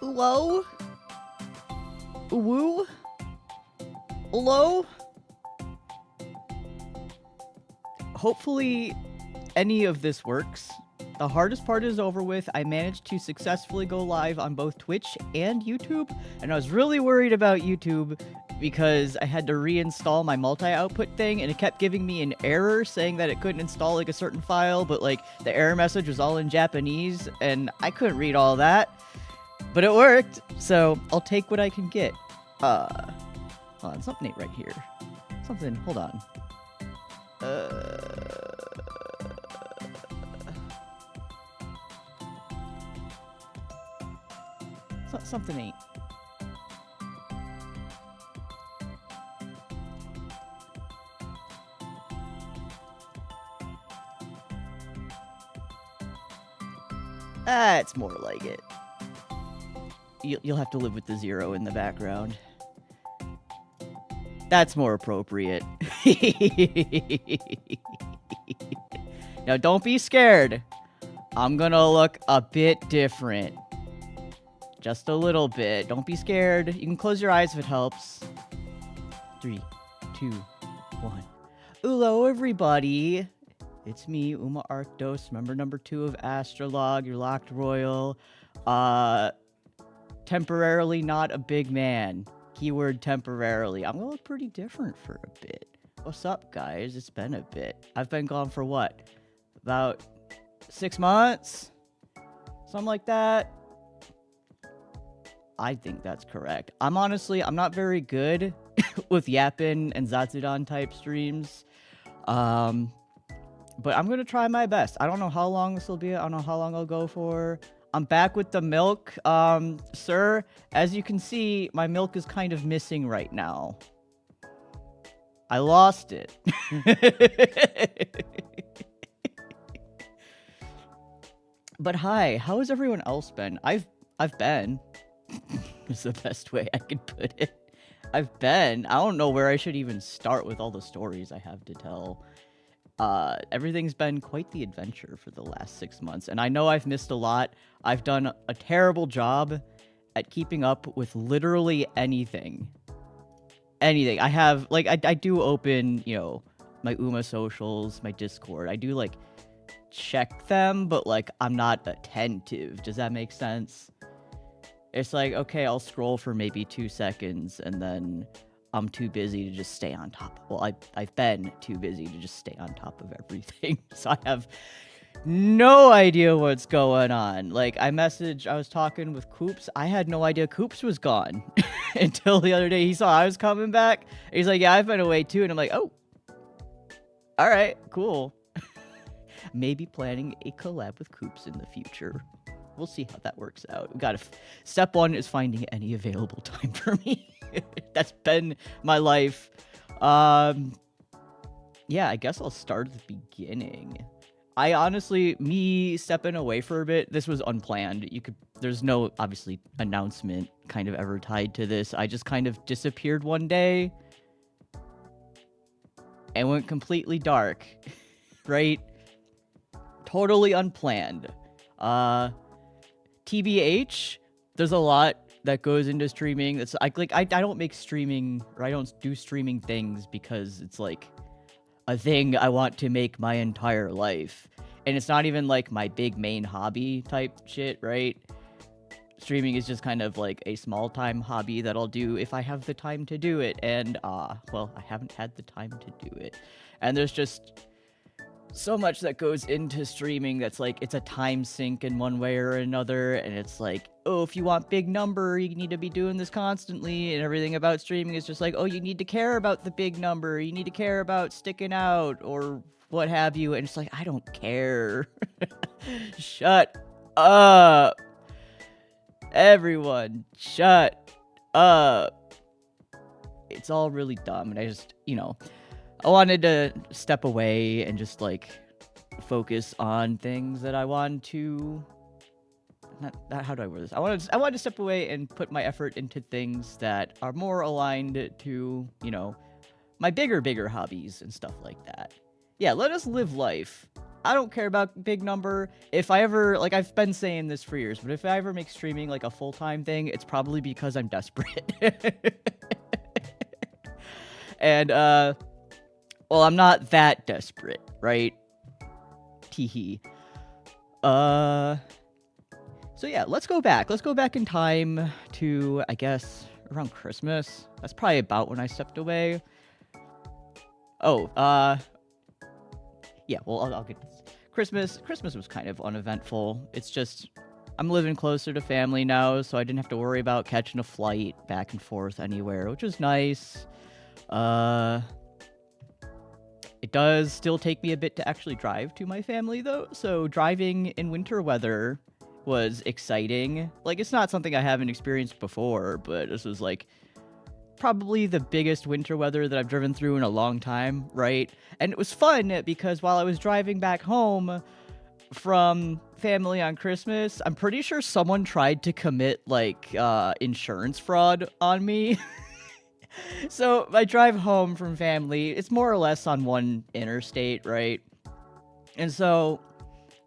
Ullo? Woo? Ullo? Hopefully any of this works. The hardest part is over with. I managed to successfully go live on both Twitch and YouTube, and I was really worried about YouTube because I had to reinstall my multi-output thing, and it kept giving me an error saying that it couldn't install like a certain file, but like the error message was all in Japanese, and I couldn't read all that. But it worked, so I'll take what I can get. Hold on, something ain't right here. Something, hold on. Something ain't. That's more like it. You'll have to live with the 0 in the background. That's more appropriate. Now, don't be scared. I'm gonna look a bit different. Just a little bit. Don't be scared. You can close your eyes if it helps. 3, 2, 1. Hello, everybody. It's me, Arktos, member number 2 of AstraLog, your locked royal. Temporarily not a big man. Keyword temporarily. I'm gonna look pretty different for a bit. What's up, guys? It's been a bit. I've been gone for what? About 6 months? Something like that. I think that's correct. I'm not very good with yapping and Zatsudan type streams. But I'm gonna try my best. I don't know how long this will be. I don't know how long I'll go for. I'm back with the milk. Sir, as you can see, my milk is kind of missing right now. I lost it. But hi, how has everyone else been? I've been. Is the best way I could put it. I don't know where I should even start with all the stories I have to tell. Everything's been quite the adventure for the last 6 months, and I know I've missed a lot. I've done a terrible job at keeping up with literally anything. Anything. I have, like, I do open, you know, my Uma socials, my Discord. I do, like, check them, but, like, I'm not attentive. Does that make sense? It's like, okay, I'll scroll for maybe 2 seconds, and then I'm too busy to just stay on top. Well, I've been too busy to just stay on top of everything. So I have no idea what's going on. Like, I was talking with Coops. I had no idea Coops was gone until the other day he saw I was coming back. He's like, yeah, I've been away too. And I'm like, oh, all right, cool. Maybe planning a collab with Coops in the future. We'll see how that works out. We got step 1 is finding any available time for me. That's been my life. Yeah, I guess I'll start at the beginning. I honestly, me stepping away for a bit, this was unplanned. There's no, obviously, announcement kind of ever tied to this. I just kind of disappeared one day and went completely dark, right? Totally unplanned. TBH, there's a lot that goes into streaming. That's I don't make streaming, or I don't do streaming things because it's like a thing I want to make my entire life. And it's not even like my big main hobby type shit, right? Streaming is just kind of like a small time hobby that I'll do if I have the time to do it. And well, I haven't had the time to do it. And there's just so much that goes into streaming that's like, it's a time sink in one way or another, and it's like, oh, if you want big number, you need to be doing this constantly, and everything about streaming is just like, oh, you need to care about the big number, you need to care about sticking out, or what have you, and it's like, I don't care. Shut up. Everyone, shut up. It's all really dumb, and I just, you know, I wanted to step away and just, like, focus on things that I want to... how do I word this? I wanted to step away and put my effort into things that are more aligned to, you know, my bigger hobbies and stuff like that. Yeah, let us live life. I don't care about big number. If I ever, like, I've been saying this for years, but if I ever make streaming like a full-time thing, it's probably because I'm desperate. And, well, I'm not that desperate, right? Teehee. So yeah, let's go back. Let's go back in time to, I guess, around Christmas. That's probably about when I stepped away. Oh, yeah, well, I'll get this. Christmas was kind of uneventful. It's just, I'm living closer to family now, so I didn't have to worry about catching a flight back and forth anywhere, which was nice. It does still take me a bit to actually drive to my family, though, so driving in winter weather was exciting. Like, it's not something I haven't experienced before, but this was, like, probably the biggest winter weather that I've driven through in a long time, right? And it was fun because while I was driving back home from family on Christmas, I'm pretty sure someone tried to commit, like, insurance fraud on me. So I drive home from family. It's more or less on one interstate, right? And so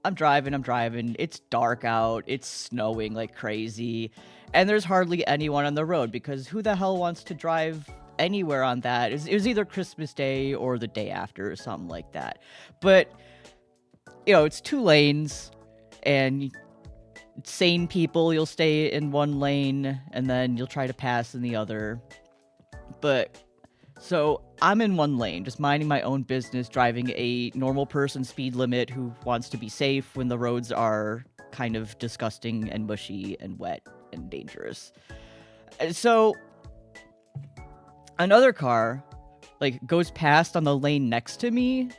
I'm driving. It's dark out. It's snowing like crazy. And there's hardly anyone on the road because who the hell wants to drive anywhere on that? It was either Christmas Day or the day after or something like that. But, you know, it's 2 lanes and sane people, you'll stay in one lane and then you'll try to pass in the other. But, so I'm in one lane, just minding my own business, driving a normal person speed limit who wants to be safe when the roads are kind of disgusting and mushy and wet and dangerous. So another car, like, goes past on the lane next to me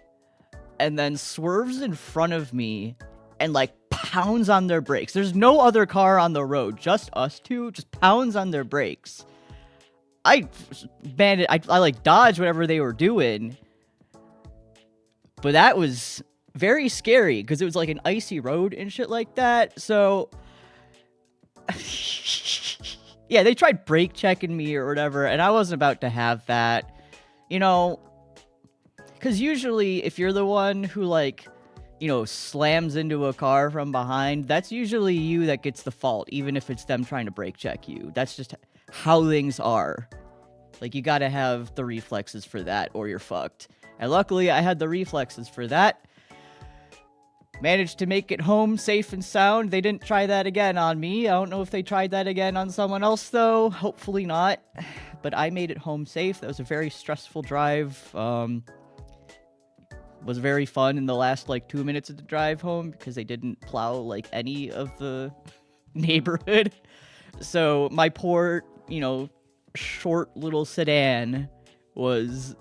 and then swerves in front of me and, like, pounds on their brakes. There's no other car on the road, just us two, just pounds on their brakes. I like dodged whatever they were doing, but that was very scary because it was like an icy road and shit like that. So yeah, they tried brake checking me or whatever, and I wasn't about to have that, you know, because usually if you're the one who, like, you know, slams into a car from behind, that's usually you that gets the fault, even if it's them trying to brake check you. That's just how things are. Like, you gotta have the reflexes for that or you're fucked. And luckily, I had the reflexes for that. Managed to make it home safe and sound. They didn't try that again on me. I don't know if they tried that again on someone else, though. Hopefully not. But I made it home safe. That was a very stressful drive. Was very fun in the last, like, 2 minutes of the drive home because they didn't plow, like, any of the neighborhood. So my poor, you know, short little sedan was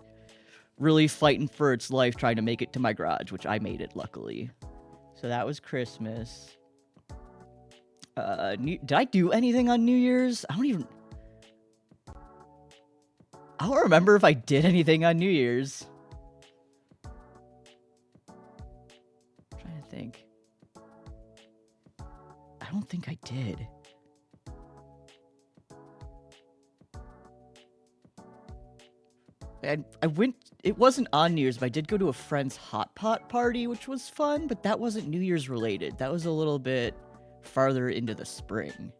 really fighting for its life trying to make it to my garage, which I made it, luckily. So that was Christmas. Did I do anything on New Year's? I don't remember if I did anything on New Year's. I'm trying to think. I don't think I did. I went, it wasn't on New Year's, but I did go to a friend's hot pot party, which was fun, but that wasn't New Year's related. That was a little bit farther into the spring.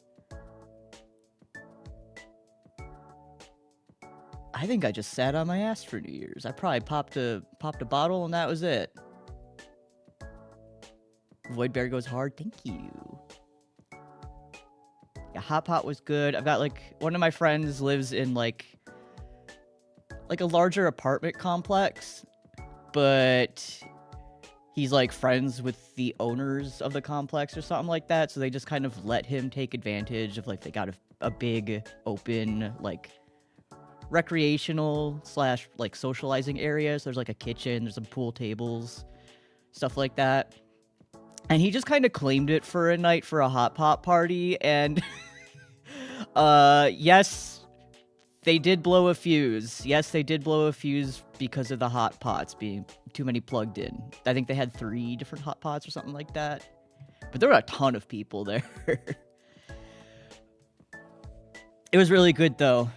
I think I just sat on my ass for New Year's. I probably popped a bottle and that was it. Void Bear goes hard. Thank you. Yeah, hot pot was good. I've got, like, one of my friends lives in, like a larger apartment complex, but he's, like, friends with the owners of the complex or something like that, so they just kind of let him take advantage of, like, they got a big, open, like, recreational slash, like, socializing area, so there's, like, a kitchen, there's some pool tables, stuff like that, and he just kind of claimed it for a night for a hot pot party, and, yes, they did blow a fuse. Yes, they did blow a fuse because of the hot pots being too many plugged in. I think they had 3 different hot pots or something like that. But there were a ton of people there. It was really good, though.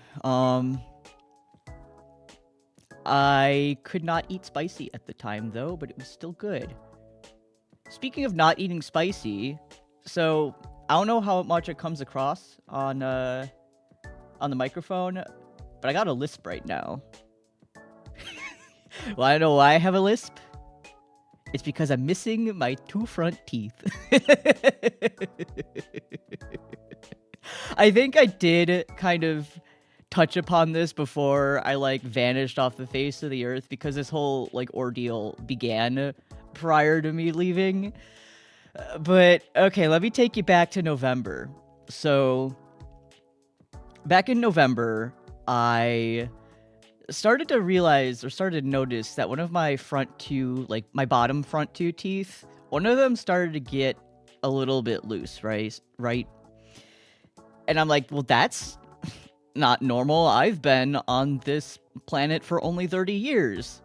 I could not eat spicy at the time, though, but it was still good. speaking of not eating spicy, so I don't know how much it comes across on the microphone, but I got a lisp right now. Well, I know why I have a lisp. It's because I'm missing my 2 front teeth. I think I did kind of touch upon this before I like vanished off the face of the earth, because this whole like ordeal began prior to me leaving. But okay, let me take you back to November. So back in November, I started to realize, or started to notice, that one of my front 2, like my bottom front 2 teeth, one of them started to get a little bit loose, right? And I'm like, well, that's not normal. I've been on this planet for only 30 years.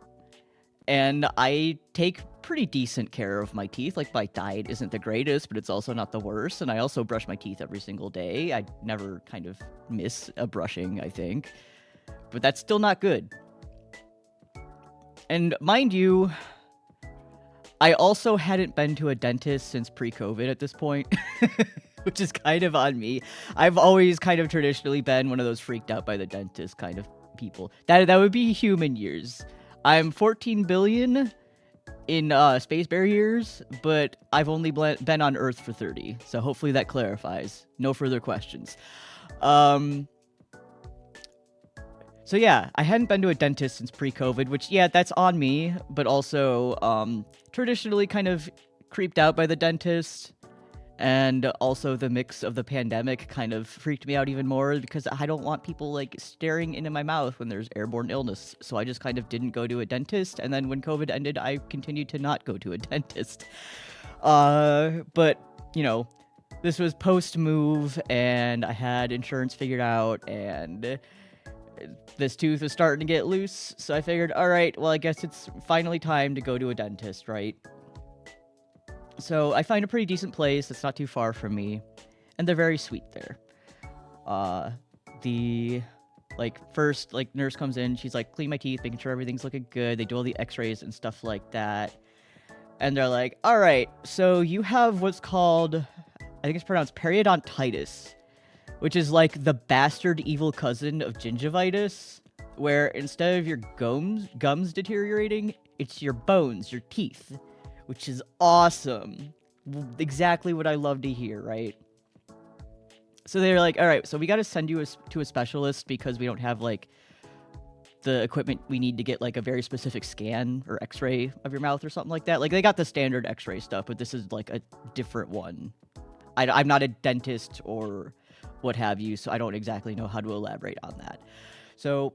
And I take pretty decent care of my teeth. Like, my diet isn't the greatest, but it's also not the worst. And I also brush my teeth every single day. I never kind of miss a brushing, I think. But that's still not good. And mind you, I also hadn't been to a dentist since pre-COVID at this point, which is kind of on me. I've always kind of traditionally been one of those freaked out by the dentist kind of people. That would be human years. I'm 14 billion in space bear years, but I've only been on Earth for 30. So hopefully that clarifies. No further questions. So yeah, I hadn't been to a dentist since pre-COVID, which, yeah, that's on me, but also traditionally kind of creeped out by the dentist. And also the mix of the pandemic kind of freaked me out even more, because I don't want people like staring into my mouth when there's airborne illness. So I just kind of didn't go to a dentist. And then when COVID ended, I continued to not go to a dentist. But, you know, this was post-move and I had insurance figured out, and this tooth was starting to get loose. So I figured, all right, well, I guess it's finally time to go to a dentist, right? So I find a pretty decent place that's not too far from me, and they're very sweet there. The first nurse comes in, she's like, clean my teeth, making sure everything's looking good. They do all the x-rays and stuff like that. And they're like, all right, so you have what's called, I think it's pronounced periodontitis, which is like the bastard evil cousin of gingivitis, where instead of your gums deteriorating, it's your bones, your teeth, which is awesome. Exactly what I love to hear, right? So they're like, all right, so we got to send you to a specialist because we don't have like the equipment we need to get like a very specific scan or x-ray of your mouth or something like that. Like, they got the standard x-ray stuff, but this is like a different one. I'm not a dentist or what have you, so I don't exactly know how to elaborate on that. So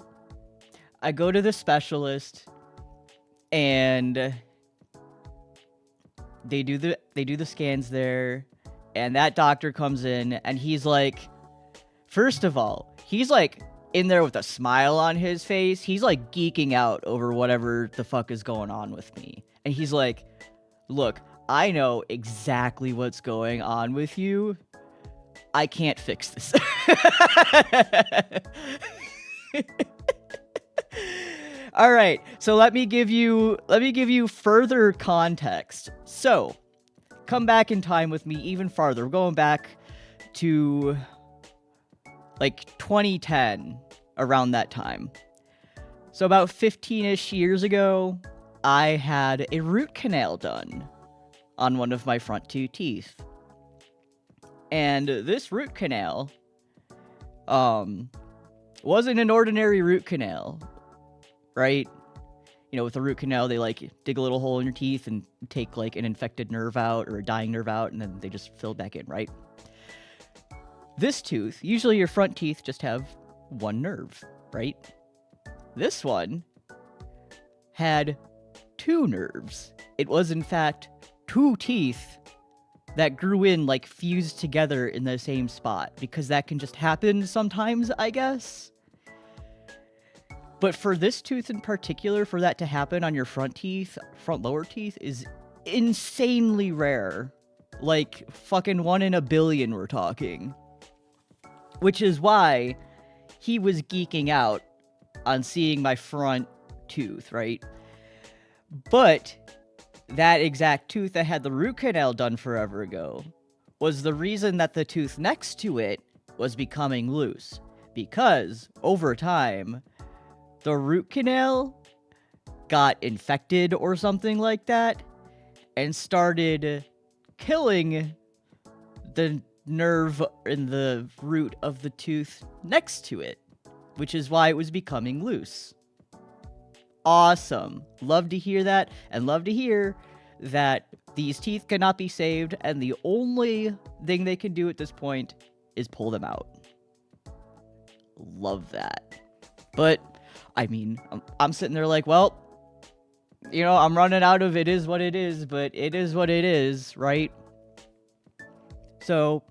I go to the specialist, and they do the scans there, and that doctor comes in, and he's like, first of all, he's like in there with a smile on his face. He's like geeking out over whatever the fuck is going on with me. And he's like, look, I know exactly what's going on with you. I can't fix this. All right, so let me give you further context. So, come back in time with me even farther. We're going back to like 2010, around that time. So about 15-ish years ago, I had a root canal done on one of my front 2 teeth. And this root canal wasn't an ordinary root canal, right? You know, with a root canal, they like dig a little hole in your teeth and take like an infected nerve out or a dying nerve out, and then they just fill back in, right? This tooth, usually your front teeth just have one nerve, right? This one had 2 nerves. It was, in fact, 2 teeth that grew in, like, fused together in the same spot, because that can just happen sometimes, I guess. But for this tooth in particular, for that to happen on your front lower teeth, is insanely rare. Like, fucking 1 in a billion, we're talking. Which is why he was geeking out on seeing my front tooth, right? But that exact tooth that had the root canal done forever ago was the reason that the tooth next to it was becoming loose. Because over time, the root canal got infected or something like that and started killing the nerve in the root of the tooth next to it, which is why it was becoming loose. Awesome. Love to hear that, and love to hear that these teeth cannot be saved, and the only thing they can do at this point is pull them out. Love that. But, I mean, I'm sitting there like, well, you know, I'm running out of it is what it is, but it is what it is, right? So,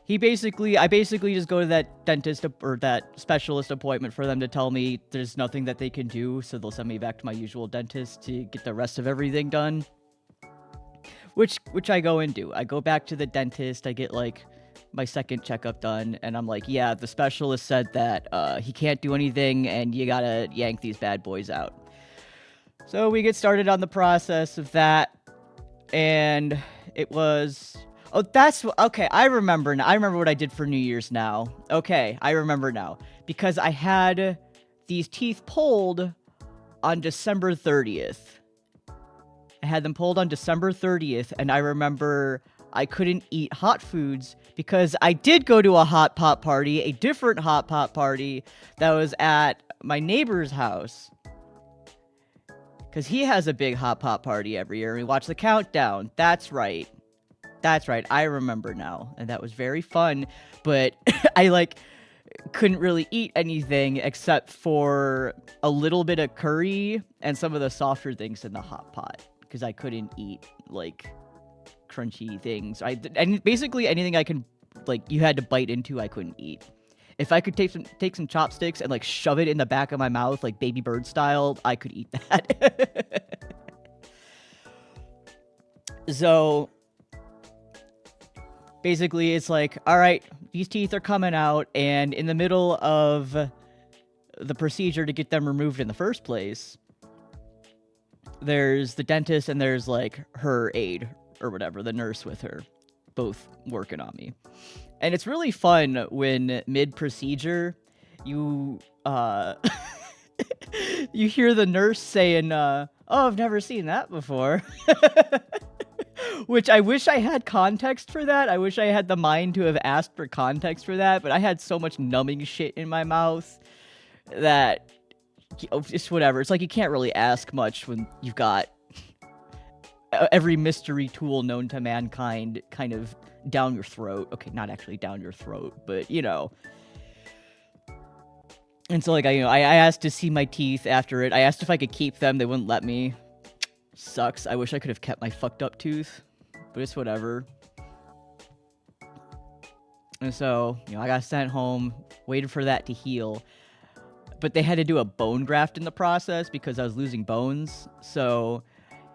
I basically just go to that dentist or that specialist appointment for them to tell me there's nothing that they can do, so they'll send me back to my usual dentist to get the rest of everything done. Which I go and do. I go back to the dentist, I get, like, my second checkup done, and I'm like, yeah, the specialist said that he can't do anything, and you gotta yank these bad boys out. So we get started on the process of that, and it was... Oh, okay, I remember now. I remember what I did for New Year's now. Okay, I remember now. Because I had these teeth pulled on December 30th. I had them pulled on December 30th, and I remember I couldn't eat hot foods because I did go to a hot pot party, a different hot pot party that was at my neighbor's house. Because he has a big hot pot party every year, and we watch the countdown. That's right. That's right, I remember now, and that was very fun, but I, like, couldn't really eat anything except for a little bit of curry and some of the softer things in the hot pot, because I couldn't eat, like, crunchy things. And basically anything I can, like, you had to bite into, I couldn't eat. If I could take some chopsticks and, like, shove it in the back of my mouth, like Baby Bird style, I could eat that. So... basically, it's like, all right, these teeth are coming out, and in the middle of the procedure to get them removed in the first place, there's the dentist and there's, like, her aide, or whatever, the nurse with her, both working on me. And it's really fun when mid-procedure, you, you hear the nurse saying, oh, I've never seen that before. Which I wish I had context for that. I wish I had the mind to have asked for context for that, but I had so much numbing shit in my mouth that, just whatever. It's like you can't really ask much when you've got every mystery tool known to mankind kind of down your throat. Okay, not actually down your throat, but, you know. And so, like, I asked to see my teeth after it. I asked if I could keep them. They wouldn't let me. Sucks. I wish I could have kept my fucked up tooth, but it's whatever. And so, you know, I got sent home, waited for that to heal, but they had to do a bone graft in the process because I was losing bones. So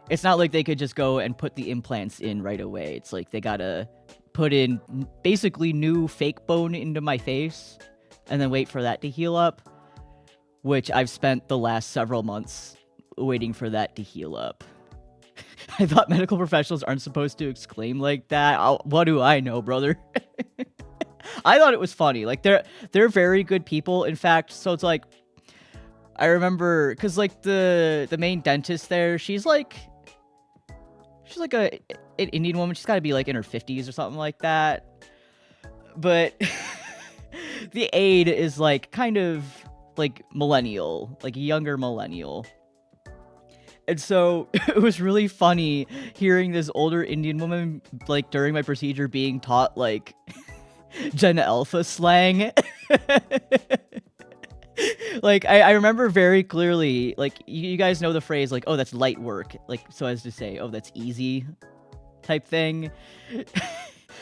it's not like they could just go and put the implants in right away. It's like they gotta put in basically new fake bone into my face and then wait for that to heal up, which I've spent the last several months waiting for that to heal up. I thought medical professionals aren't supposed to exclaim like that. What do I know, brother? I thought it was funny. Like, they're very good people, in fact. So it's like, I remember, because, like, the main dentist there, she's like an Indian woman. She's got to be, like, in her 50s or something like that. But the aide is, like, kind of, like, millennial, like, a younger millennial. And so it was really funny hearing this older Indian woman, like, during my procedure being taught, like, Gen Alpha slang. Like, I remember very clearly, like, you guys know the phrase, like, oh, that's light work. Like, so as to say, oh, that's easy type thing.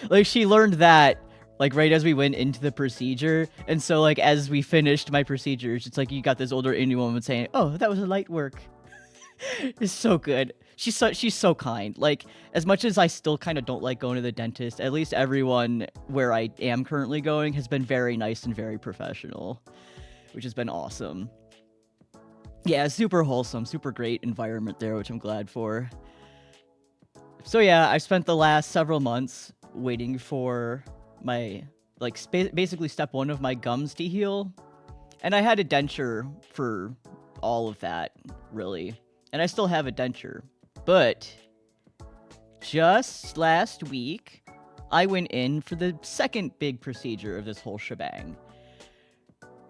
Like, she learned that, like, right as we went into the procedure. And so, like, as we finished my procedures, it's like you got this older Indian woman saying, oh, that was a light work. It's so good. She's so kind. Like, as much as I still kind of don't like going to the dentist, at least everyone where I am currently going has been very nice and very professional, which has been awesome. Yeah, super wholesome, super great environment there, which I'm glad for. So yeah, I spent the last several months waiting for my, like, basically step 1 of my gums to heal. And I had a denture for all of that, really. And I still have a denture. But just last week, I went in for the second big procedure of this whole shebang.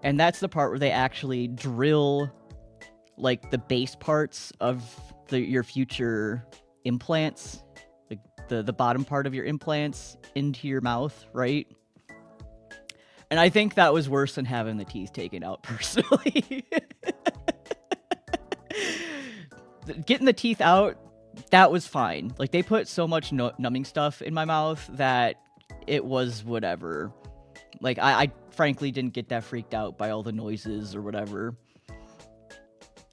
And that's the part where they actually drill, like, the base parts of your future implants, like the bottom part of your implants into your mouth, right? And I think that was worse than having the teeth taken out, personally. Getting the teeth out, that was fine. Like, they put so much numbing stuff in my mouth that it was whatever. Like, I frankly didn't get that freaked out by all the noises or whatever.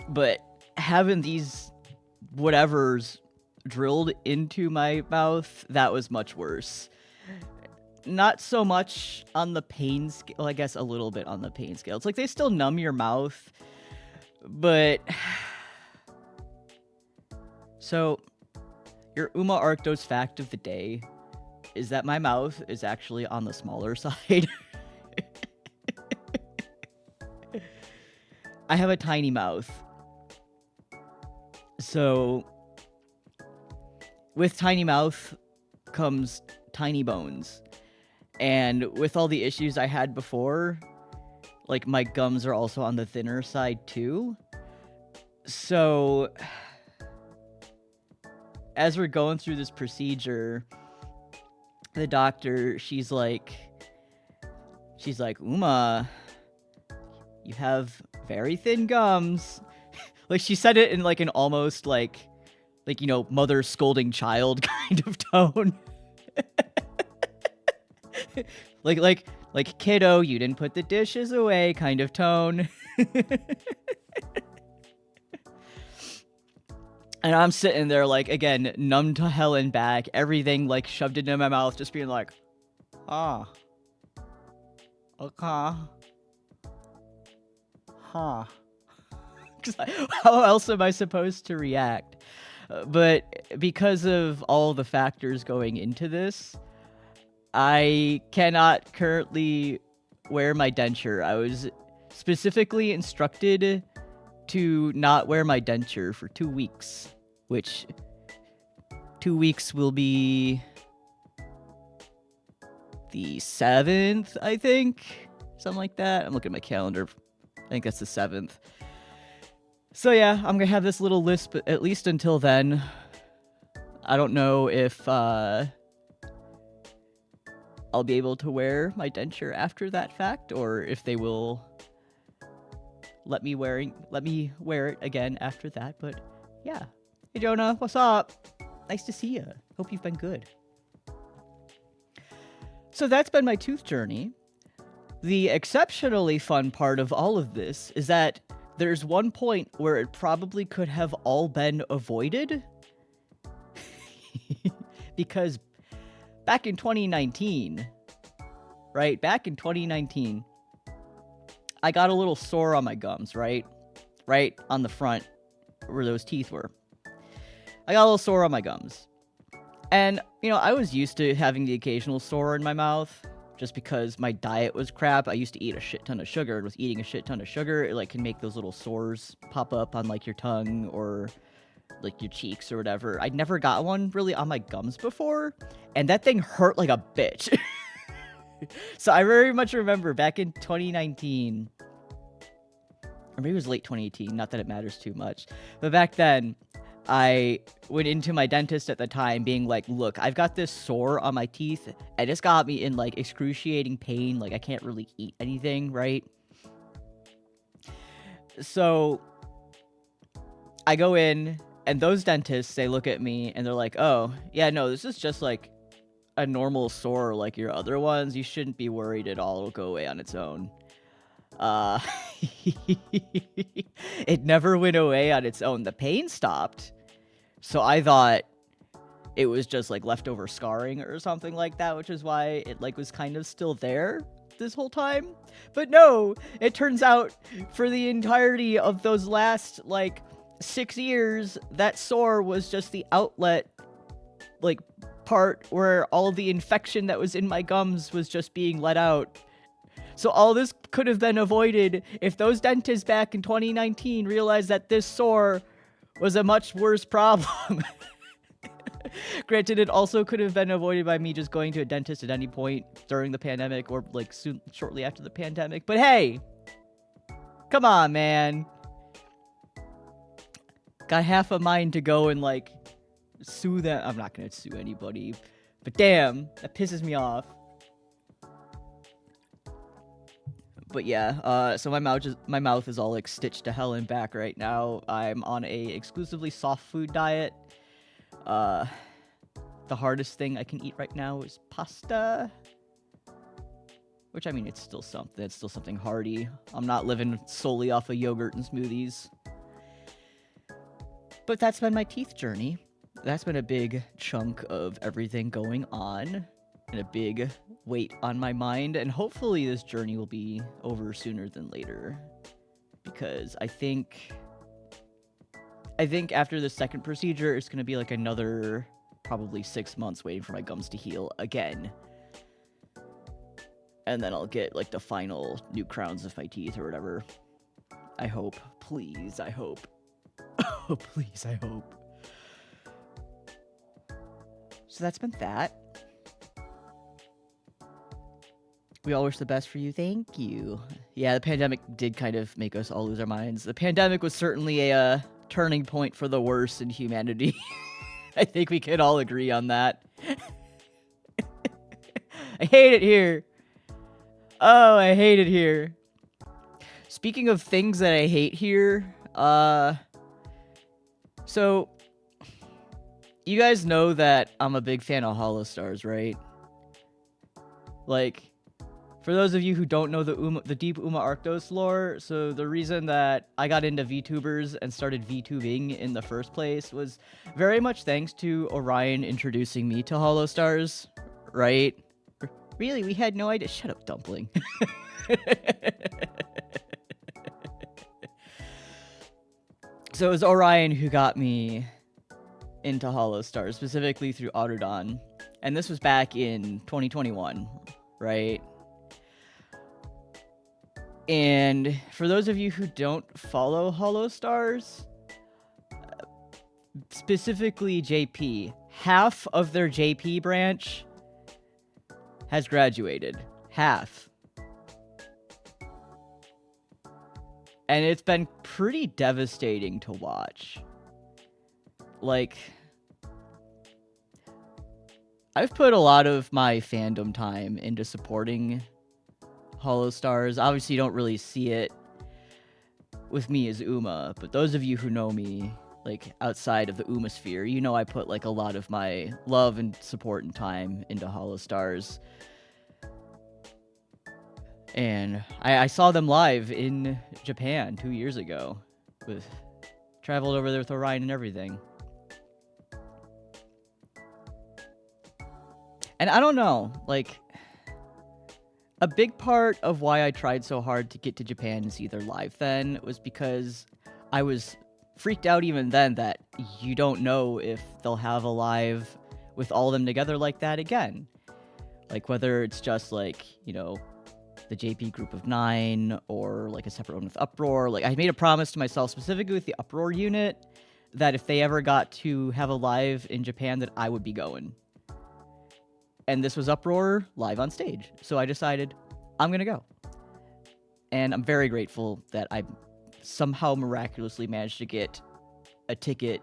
But having these whatevers drilled into my mouth, that was much worse. Not so much on the pain scale. Well, I guess a little bit on the pain scale. It's like they still numb your mouth, but... So, your Arktos fact of the day is that my mouth is actually on the smaller side. I have a tiny mouth. So, with tiny mouth comes tiny bones. And with all the issues I had before, like, my gums are also on the thinner side too. So, as we're going through this procedure, the doctor, she's like, Uma, you have very thin gums. Like, she said it in, like, an almost, like, you know, mother scolding child kind of tone. like, kiddo, you didn't put the dishes away kind of tone. And I'm sitting there, like, again, numb to hell and back, everything, like, shoved into my mouth, just being like, okay. Huh. How else am I supposed to react? But because of all the factors going into this, I cannot currently wear my denture. I was specifically instructed to not wear my denture for 2 weeks, which 2 weeks will be the 7th, I think, something like that. I'm looking at my calendar. I think that's the 7th. So yeah, I'm gonna have this little lisp at least until then. I don't know if I'll be able to wear my denture after that fact, or if they will let me wear it again after that. But yeah. Hey Jonah, what's up? Nice to see you. Hope you've been good. So that's been my tooth journey. The exceptionally fun part of all of this is that there's one point where it probably could have all been avoided. Because back in 2019, right? Back in 2019, I got a little sore on my gums, right? Right on the front where those teeth were. I got a little sore on my gums. And, you know, I was used to having the occasional sore in my mouth just because my diet was crap. I used to eat a shit ton of sugar, and with eating a shit ton of sugar, it, like, can make those little sores pop up on, like, your tongue or, like, your cheeks or whatever. I'd never got one really on my gums before, and that thing hurt like a bitch. So I very much remember back in 2019, or maybe it was late 2018, not that it matters too much, but back then, I went into my dentist at the time being like, look, I've got this sore on my teeth, and it's got me in, like, excruciating pain, like, I can't really eat anything, right? So, I go in, and those dentists, they look at me, and they're like, oh, yeah, no, this is just, like, a normal sore like your other ones. You shouldn't be worried at all. It'll go away on its own. It never went away on its own. The pain stopped. So I thought it was just, like, leftover scarring or something like that, which is why it, like, was kind of still there this whole time. But no, it turns out for the entirety of those last, like, 6 years, that sore was just the outlet, like part where all the infection that was in my gums was just being let out. So all this could have been avoided if those dentists back in 2019 realized that this sore was a much worse problem. Granted, it also could have been avoided by me just going to a dentist at any point during the pandemic or like shortly after the pandemic. But hey, come on, man. Got half a mind to go and like sue them. I'm not gonna sue anybody, but damn, that pisses me off. But yeah, so my mouth is all like stitched to hell and back right now. I'm on a exclusively soft food diet. The hardest thing I can eat right now is pasta, which I mean it's still something. It's still something hearty. I'm not living solely off of yogurt and smoothies. But that's been my teeth journey. That's been a big chunk of everything going on and a big weight on my mind. And hopefully this journey will be over sooner than later. Because I think after the second procedure, it's going to be like another probably 6 months waiting for my gums to heal again. And then I'll get like the final new crowns of my teeth or whatever. I hope. Please, I hope. Oh, please, I hope. So that's been that. We all wish the best for you. Thank you. Yeah, the pandemic did kind of make us all lose our minds. The pandemic was certainly a turning point for the worse in humanity. I think we can all agree on that. I hate it here. Oh, I hate it here. Speaking of things that I hate here, so you guys know that I'm a big fan of Holostars, right? Like, for those of you who don't know the deep Arktos lore, so the reason that I got into VTubers and started VTubing in the first place was very much thanks to Orion introducing me to Holostars, right? Really, we had no idea. Shut up, Dumpling. So it was Orion who got me into Holostars, specifically through Autodon. And this was back in 2021, right? And for those of you who don't follow Holostars, specifically JP, half of their JP branch has graduated. Half. And it's been pretty devastating to watch. Like, I've put a lot of my fandom time into supporting Holostars. Obviously, you don't really see it with me as Uma, but those of you who know me, like, outside of the Uma sphere, you know I put, like, a lot of my love and support and time into Holostars. And I saw them live in Japan 2 years ago. Traveled over there with Orion and everything. And I don't know, like, a big part of why I tried so hard to get to Japan and see their live then was because I was freaked out even then that you don't know if they'll have a live with all of them together like that again. Like, whether it's just, like, you know, the JP group of 9 or, like, a separate one with Uproar. Like, I made a promise to myself, specifically with the Uproar unit, that if they ever got to have a live in Japan, that I would be going. And this was Uproar live on stage. So I decided, I'm going to go. And I'm very grateful that I somehow miraculously managed to get a ticket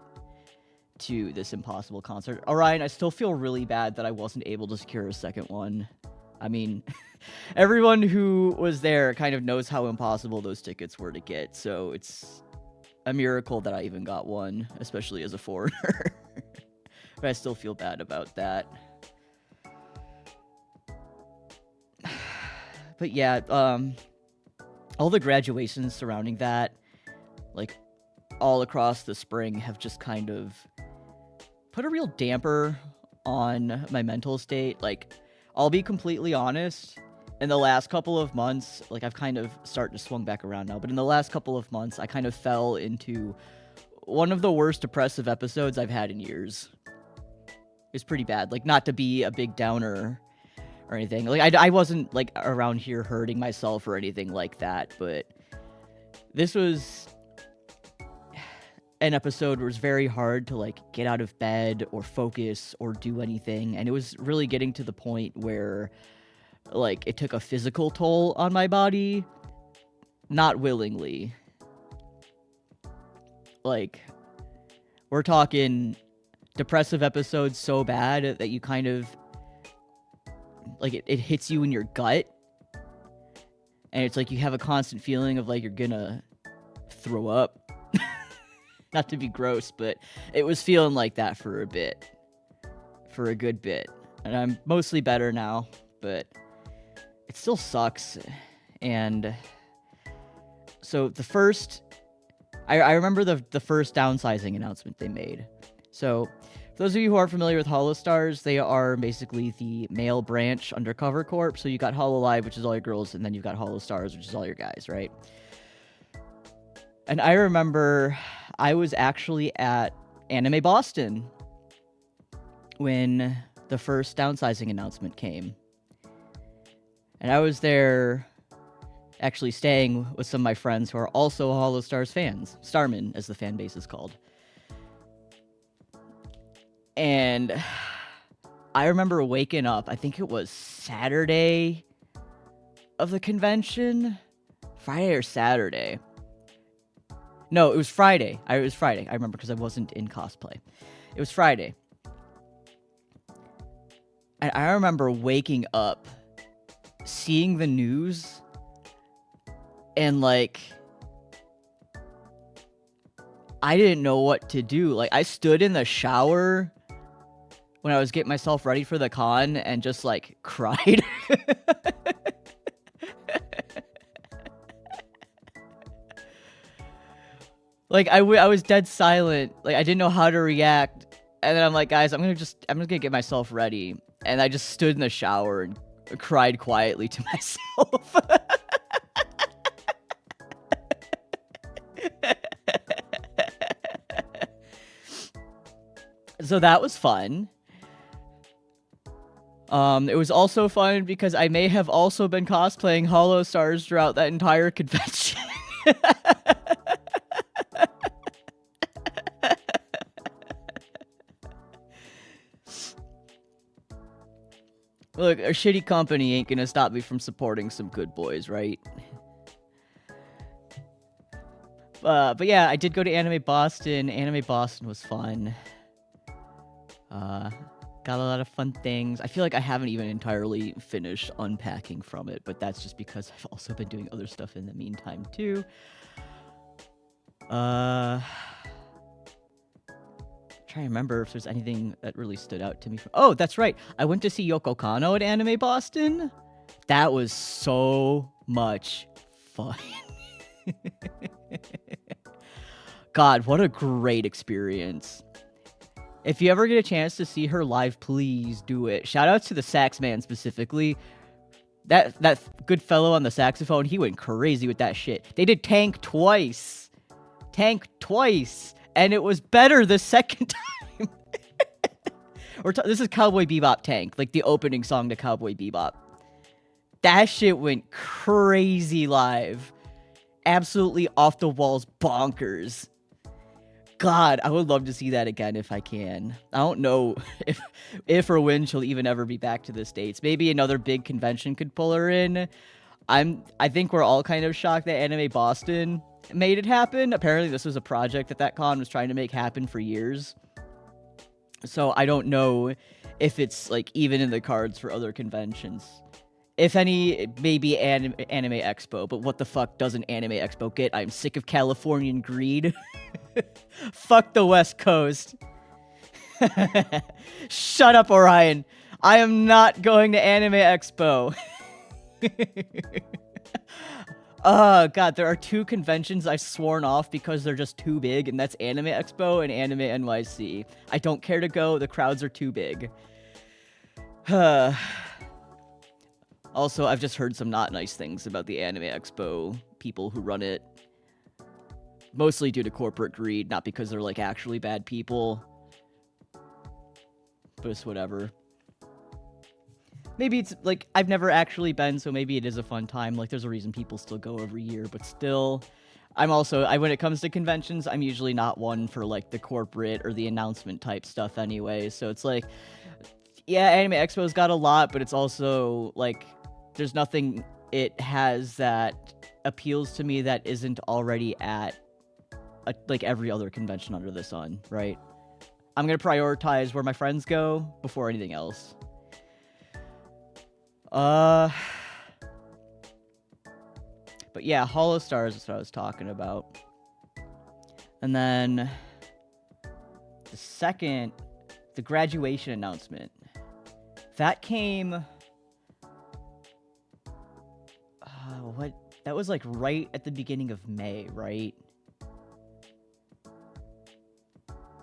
to this impossible concert. Orion, I still feel really bad that I wasn't able to secure a second one. I mean, everyone who was there kind of knows how impossible those tickets were to get. So it's a miracle that I even got one, especially as a foreigner. But I still feel bad about that. But yeah, all the graduations surrounding that, like, all across the spring have just kind of put a real damper on my mental state. Like, I'll be completely honest, in the last couple of months, like, I've kind of started to swing back around now, but in the last couple of months, I kind of fell into one of the worst depressive episodes I've had in years. It's pretty bad. Like, not to be a big downer or anything. Like, I wasn't, like, around here hurting myself or anything like that, but this was an episode where it was very hard to, like, get out of bed or focus or do anything, and it was really getting to the point where, like, it took a physical toll on my body, not willingly. Like, we're talking depressive episodes so bad that you kind of, like, it hits you in your gut, and it's like you have a constant feeling of, like, you're gonna throw up. Not to be gross, but it was feeling like that for a bit. For a good bit. And I'm mostly better now, but it still sucks. And so the first... I remember the first downsizing announcement they made. So, for those of you who aren't familiar with Holostars, they are basically the male branch Undercover Corp. So you got Hololive, which is all your girls, and then you've got Holostars, which is all your guys, right? And I remember I was actually at Anime Boston when the first downsizing announcement came. And I was there actually staying with some of my friends who are also Holostars fans. Starman, as the fan base is called. And I remember waking up, I think it was Saturday of the convention? Friday or Saturday. No, it was Friday. It was Friday. I remember because I wasn't in cosplay. It was Friday. And I remember waking up, seeing the news, and, like, I didn't know what to do. Like, I stood in the shower when I was getting myself ready for the con and just, like, cried. Like, I was dead silent. Like, I didn't know how to react. And then I'm like, guys, I'm just gonna get myself ready. And I just stood in the shower and cried quietly to myself. So that was fun. It was also fun because I may have also been cosplaying Holostars throughout that entire convention. Look, a shitty company ain't gonna stop me from supporting some good boys, right? But yeah, I did go to Anime Boston. Anime Boston was fun. Got a lot of fun things. I feel like I haven't even entirely finished unpacking from it, but that's just because I've also been doing other stuff in the meantime, too. Trying to remember if there's anything that really stood out to me. Oh, that's right. I went to see Yoko Kanno at Anime Boston. That was so much fun. God, what a great experience. If you ever get a chance to see her live, please do it. Shout out to the sax man specifically. That good fellow on the saxophone, he went crazy with that shit. They did Tank twice. Tank twice. And it was better the second time. This is Cowboy Bebop Tank, like the opening song to Cowboy Bebop. That shit went crazy live. Absolutely off the walls bonkers. God, I would love to see that again if I can. I don't know if or when she'll even ever be back to the States. Maybe another big convention could pull her in. I think we're all kind of shocked that Anime Boston made it happen. Apparently this was a project that con was trying to make happen for years. So I don't know if it's, like, even in the cards for other conventions. If any, maybe Anime Expo, but what the fuck doesn't Anime Expo get? I'm sick of Californian greed. Fuck the West Coast. Shut up, Orion. I am not going to Anime Expo. Oh, God, there are two conventions I've sworn off because they're just too big, and that's Anime Expo and Anime NYC. I don't care to go. The crowds are too big. Also, I've just heard some not nice things about the Anime Expo people who run it. Mostly due to corporate greed, not because they're, like, actually bad people. but it's whatever. Maybe it's like I've never actually been, so maybe it is a fun time. Like there's a reason people still go every year, but still, I'm also when it comes to conventions, I'm usually not one for like the corporate or the announcement type stuff anyway. So it's like, yeah, Anime Expo's got a lot, but it's also like there's nothing it has that appeals to me that isn't already at like every other convention under the sun, right? I'm gonna prioritize where my friends go before anything else. But yeah, Hollow Stars is what I was talking about. And then the graduation announcement. That came... That was like right at the beginning of May, right?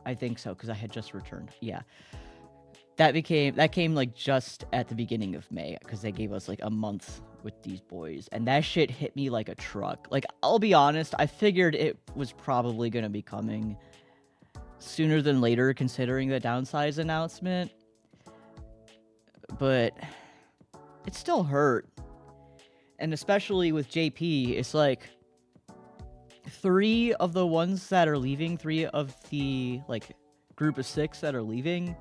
I think so, because I had just returned. Yeah. That came like just at the beginning of May, because they gave us like a month with these boys, and that shit hit me like a truck. Like, I'll be honest, I figured it was probably gonna be coming sooner than later, considering the downsize announcement, but it still hurt. And especially with JP, it's like 3 of the ones that are leaving, 3 of the like group of 6 that are leaving,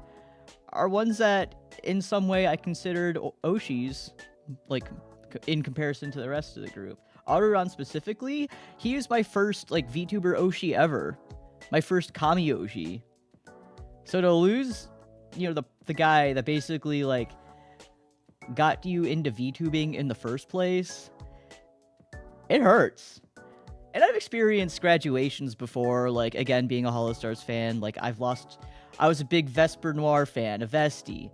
are ones that in some way I considered Oshis, like in comparison to the rest of the group. Aruran specifically, he was my first like VTuber Oshi ever, my first Kami Oshi. So to lose, you know, the guy that basically like got you into VTubing in the first place, it hurts. And I've experienced graduations before, like, again, being a Hollow Stars fan, like, I was a big Vesper Noir fan, a Vesti.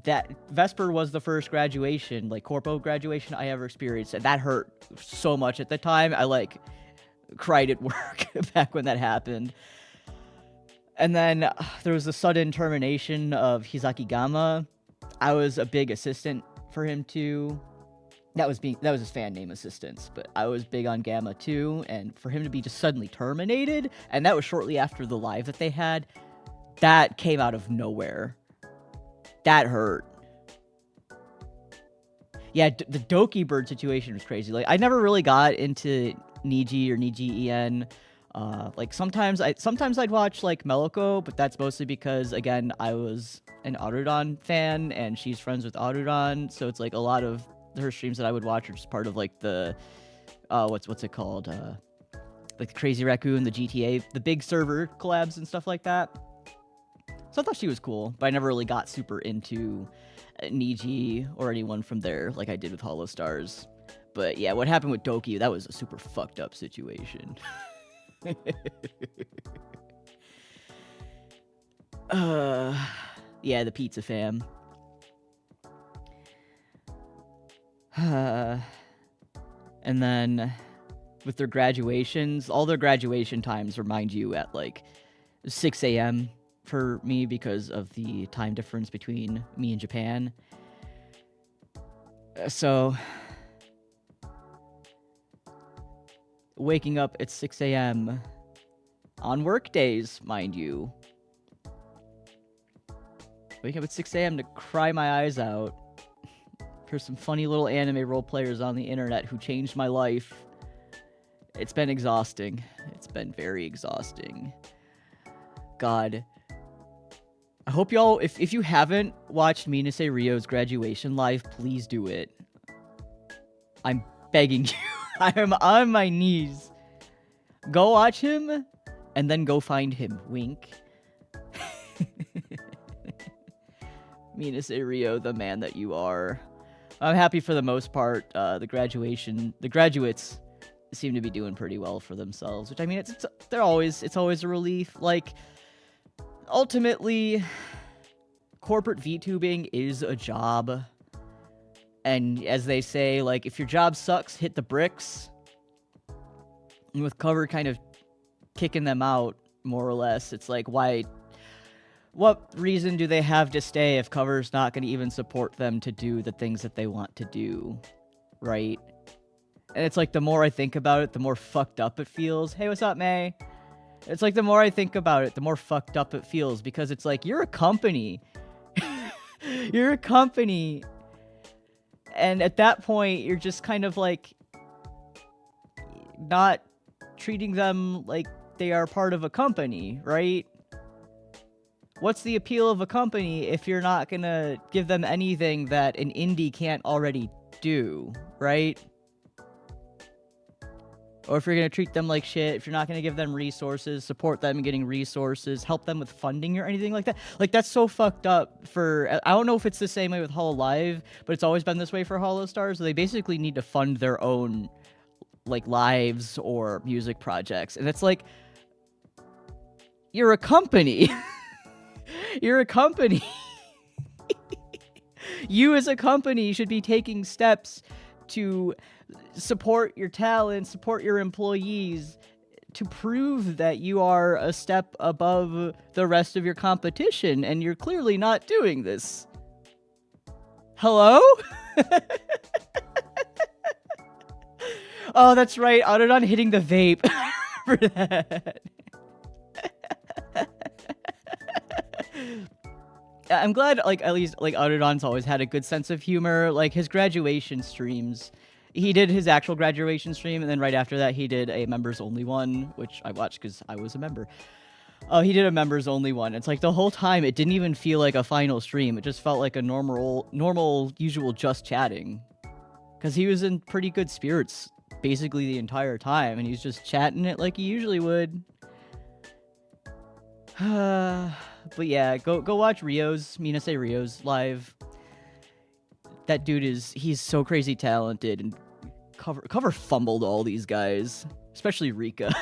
That Vesper was the first graduation, like, corpo graduation I ever experienced, and that hurt so much at the time. I, like, cried at work back when that happened. And then there was the sudden termination of Hizaki Gama. I was a big assistant for him too. That was his fan name, Assistants, but I was big on Gamma too, and for him to be just suddenly terminated, and that was shortly after the live that they had, that came out of nowhere. That hurt. Yeah, the Doki Bird situation was crazy. Like, I never really got into Niji or Niji En. Like, sometimes I'd watch, like, Meloko, but that's mostly because, again, I was an Arudan fan, and she's friends with Arudan, so it's, like, a lot of her streams that I would watch are just part of, like, the, what's it called, like, the Crazy Raccoon, the GTA, the big server collabs and stuff like that. So I thought she was cool, but I never really got super into Niji or anyone from there like I did with Hollow Stars. But yeah, what happened with Doki, that was a super fucked up situation. Yeah, the pizza fam. And then with their graduations, all their graduation times were, mind you, at like 6 a.m. for me because of the time difference between me and Japan. So waking up at 6 a.m. on work days, mind you. Waking up at 6 a.m. to cry my eyes out for some funny little anime role players on the internet who changed my life. It's been exhausting. It's been very exhausting. God. I hope y'all, if you haven't watched Minase Ryo's graduation live, please do it. I'm begging you. I am on my knees. Go watch him, and then go find him. Wink. Minase Ryo, the man that you are. I'm happy for the most part. The graduates seem to be doing pretty well for themselves, which, I mean, it's always a relief. Like, ultimately, corporate VTubing is a job. And as they say, like, if your job sucks, hit the bricks. And with Cover kind of kicking them out, more or less, it's like, why? What reason do they have to stay if Cover's not going to even support them to do the things that they want to do, right? And it's like, the more I think about it, the more fucked up it feels. Hey, what's up, May? It's like, the more I think about it, the more fucked up it feels, because it's like, you're a company. You're a company. And at that point, you're just kind of like not treating them like they are part of a company, right? What's the appeal of a company if you're not gonna give them anything that an indie can't already do, right? Or if you're going to treat them like shit, if you're not going to give them resources, support them in getting resources, help them with funding or anything like that. Like, that's so fucked up for... I don't know if it's the same way with Hololive, but it's always been this way for Holostars. They basically need to fund their own, like, lives or music projects. And it's like... You're a company. You're a company. You as a company should be taking steps to... support your talent, support your employees to prove that you are a step above the rest of your competition, and you're clearly not doing this. Hello? Oh, that's right. Autodon hitting the vape for that. I'm glad, like, at least, like, Autodon's always had a good sense of humor. Like, his graduation streams... He did his actual graduation stream, and then right after that, he did a members-only one, which I watched because I was a member. He did a members-only one. It's like the whole time, it didn't even feel like a final stream. It just felt like a normal, usual just chatting. Because he was in pretty good spirits basically the entire time, and he's just chatting it like he usually would. But yeah, go watch Rio's live. That dude he's so crazy talented, and Cover fumbled all these guys, especially Rika.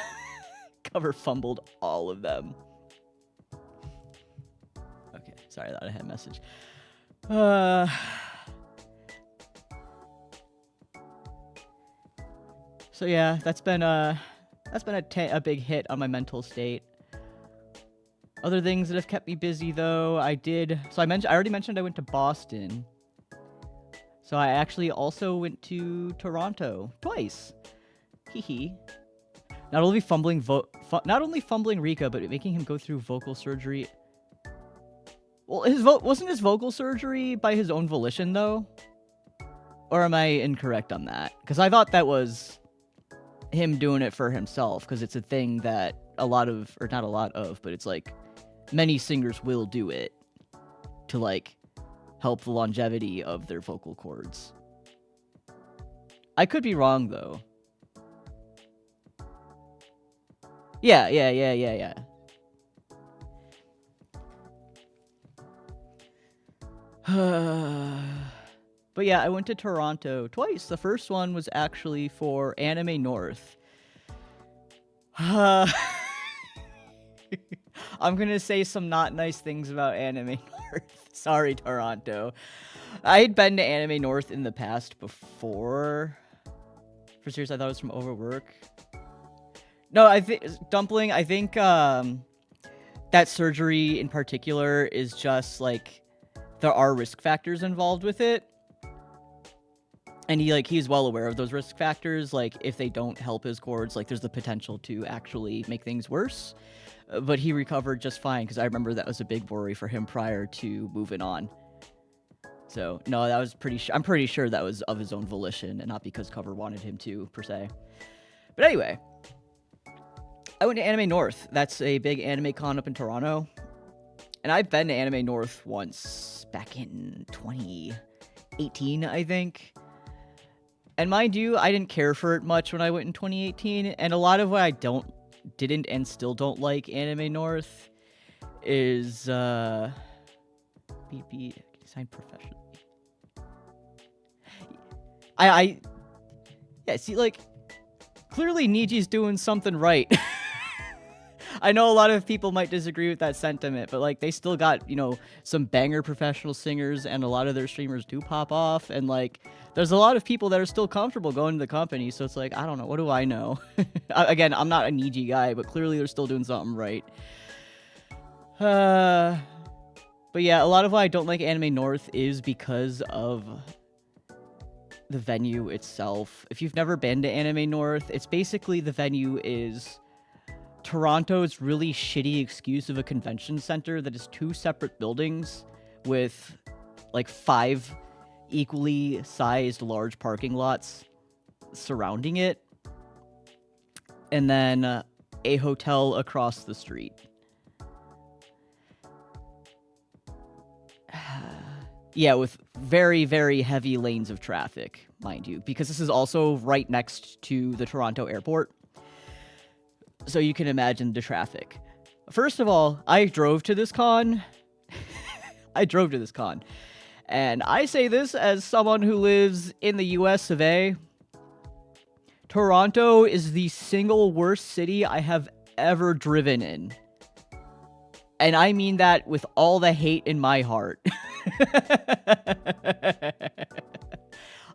Cover fumbled all of them. Okay, sorry, I thought I had a message. So yeah, that's been a big hit on my mental state. Other things that have kept me busy though, I already mentioned I went to Boston. So I actually also went to Toronto twice. Hee. Not only fumbling Rika, but making him go through vocal surgery. Well, wasn't his vocal surgery by his own volition though? Or am I incorrect on that? Because I thought that was him doing it for himself, because it's a thing that not a lot of, but it's like many singers will do it to like help the longevity of their vocal cords. I could be wrong, though. Yeah. But yeah, I went to Toronto twice. The first one was actually for Anime North. I'm gonna say some not nice things about Anime North. Sorry, Toronto. I had been to Anime North in the past before. For serious, I thought it was from Overwork. No, I think Dumpling. I think that surgery in particular is just like there are risk factors involved with it, and he's well aware of those risk factors. Like if they don't help his cords, like there's the potential to actually make things worse. But he recovered just fine, because I remember that was a big worry for him prior to moving on. So, no, that was I'm pretty sure that was of his own volition, and not because Cover wanted him to, per se. But anyway, I went to Anime North. That's a big anime con up in Toronto. And I've been to Anime North once, back in 2018, I think. And mind you, I didn't care for it much when I went in 2018, and a lot of what I didn't and still don't like Anime North is be designed professionally. Yeah, see, like, clearly Niji's doing something right. I know a lot of people might disagree with that sentiment, but like they still got, some banger professional singers, and a lot of their streamers do pop off, and like there's a lot of people that are still comfortable going to the company, so it's like, I don't know, what do I know? Again, I'm not a Niji guy, but clearly they're still doing something right. But yeah, a lot of why I don't like Anime North is because of the venue itself. If you've never been to Anime North, it's basically the venue is Toronto's really shitty excuse of a convention center that is two separate buildings with like 5 equally sized large parking lots surrounding it, and then a hotel across the street. Yeah, with very, very heavy lanes of traffic, mind you, because this is also right next to the Toronto airport. So you can imagine the traffic. First of all, I drove to this con. And I say this as someone who lives in the US of A. Toronto is the single worst city I have ever driven in. And I mean that with all the hate in my heart.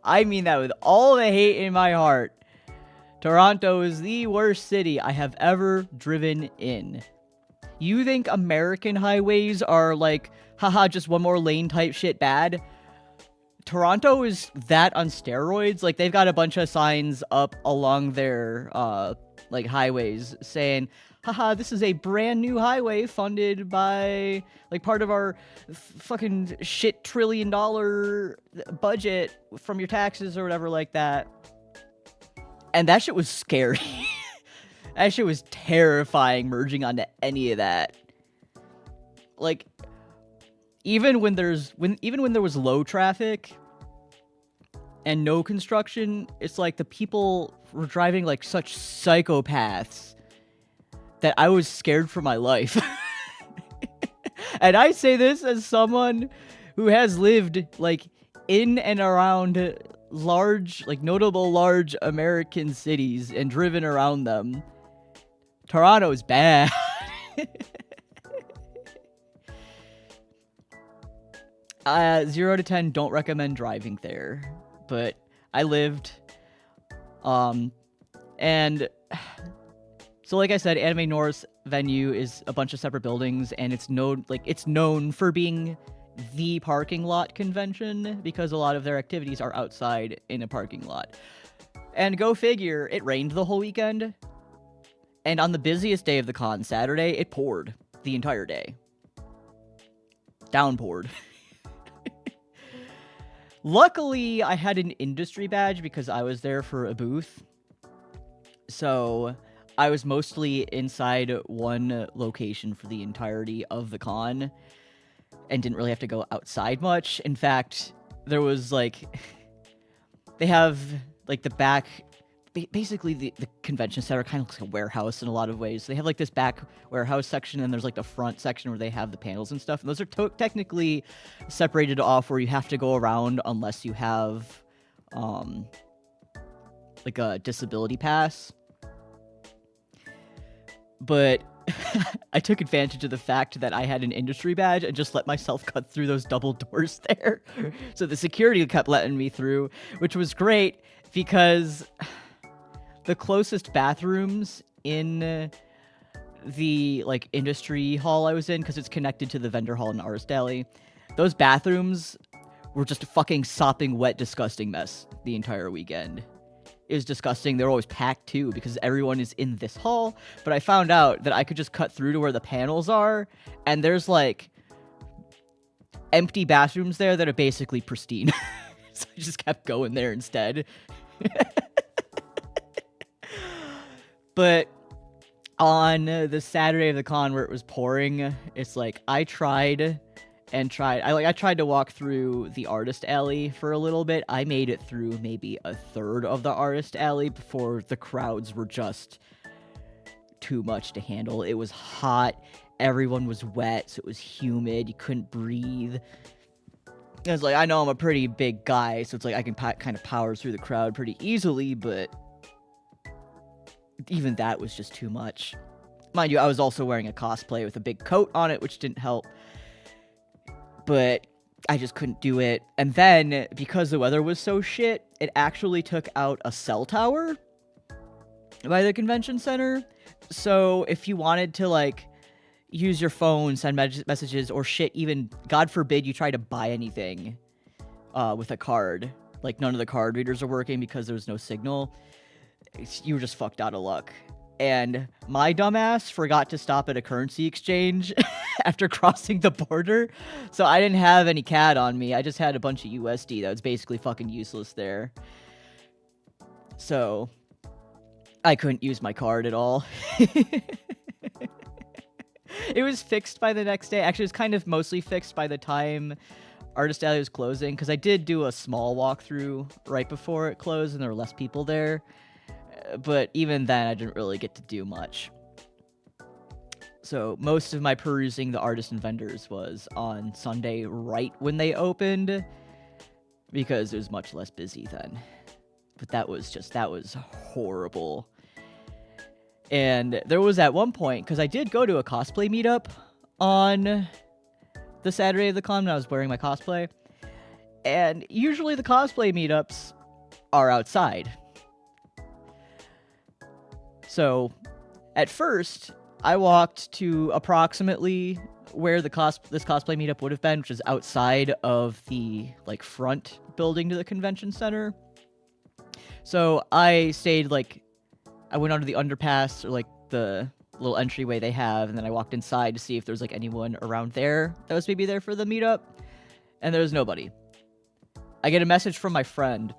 I mean that with all the hate in my heart. Toronto is the worst city I have ever driven in. You think American highways are like, haha, just one more lane type shit bad? Toronto is that on steroids. Like, they've got a bunch of signs up along their, like, highways saying, haha, this is a brand new highway funded by, like, part of our fucking shit $1 trillion budget from your taxes or whatever like that. And that shit was scary. That shit was terrifying merging onto any of that. Like, even when there was low traffic and no construction, it's like the people were driving like such psychopaths that I was scared for my life. And I say this as someone who has lived like in and around large, like notable large American cities and driven around them. Toronto is bad. 0 to 10, don't recommend driving there. But I lived. And so like I said, Anime North venue is a bunch of separate buildings, and it's known for being the parking lot convention because a lot of their activities are outside in a parking lot. And go figure, it rained the whole weekend. And on the busiest day of the con, Saturday, it poured the entire day. Downpoured. Luckily, I had an industry badge because I was there for a booth. So I was mostly inside one location for the entirety of the con and didn't really have to go outside much. In fact, there was like, they have like the back, basically the convention center kind of looks like a warehouse in a lot of ways. They have like this back warehouse section, and there's like the front section where they have the panels and stuff. And those are technically separated off where you have to go around unless you have like a disability pass. But I took advantage of the fact that I had an industry badge and just let myself cut through those double doors there. So the security kept letting me through, which was great because the closest bathrooms in the like industry hall I was in, because it's connected to the vendor hall in Artist Alley, those bathrooms were just a fucking sopping wet, disgusting mess the entire weekend. It was disgusting. They're always packed too because everyone is in this hall. But I found out that I could just cut through to where the panels are, and there's like empty bathrooms there that are basically pristine. So I just kept going there instead. But on the Saturday of the con where it was pouring, it's like I tried to walk through the Artist Alley for a little bit. I made it through maybe a third of the Artist Alley before the crowds were just too much to handle. It was hot. Everyone was wet, so it was humid. You couldn't breathe. And it's like, I know I'm a pretty big guy, so it's like I can kind of power through the crowd pretty easily, but even that was just too much. Mind you, I was also wearing a cosplay with a big coat on it, which didn't help. But I just couldn't do it. And then, because the weather was so shit, it actually took out a cell tower by the convention center. So if you wanted to, like, use your phone, send messages, or shit, even, God forbid, you try to buy anything with a card, like, none of the card readers are working because there's no signal, you were just fucked out of luck. And my dumbass forgot to stop at a currency exchange after crossing the border. So I didn't have any CAD on me. I just had a bunch of USD that was basically fucking useless there. So I couldn't use my card at all. It was fixed by the next day. Actually, it was kind of mostly fixed by the time Artist Alley was closing, because I did do a small walkthrough right before it closed and there were less people there. But even then, I didn't really get to do much. So most of my perusing the artists and vendors was on Sunday right when they opened, because it was much less busy then. But that was horrible. And there was at one point, because I did go to a cosplay meetup on the Saturday of the con when I was wearing my cosplay. And usually the cosplay meetups are outside. So at first, I walked to approximately where this cosplay meetup would have been, which is outside of the front building to the convention center. So I stayed I went under the underpass, or the little entryway they have, and then I walked inside to see if there's anyone around there that was maybe there for the meetup, and there was nobody. I get a message from my friend.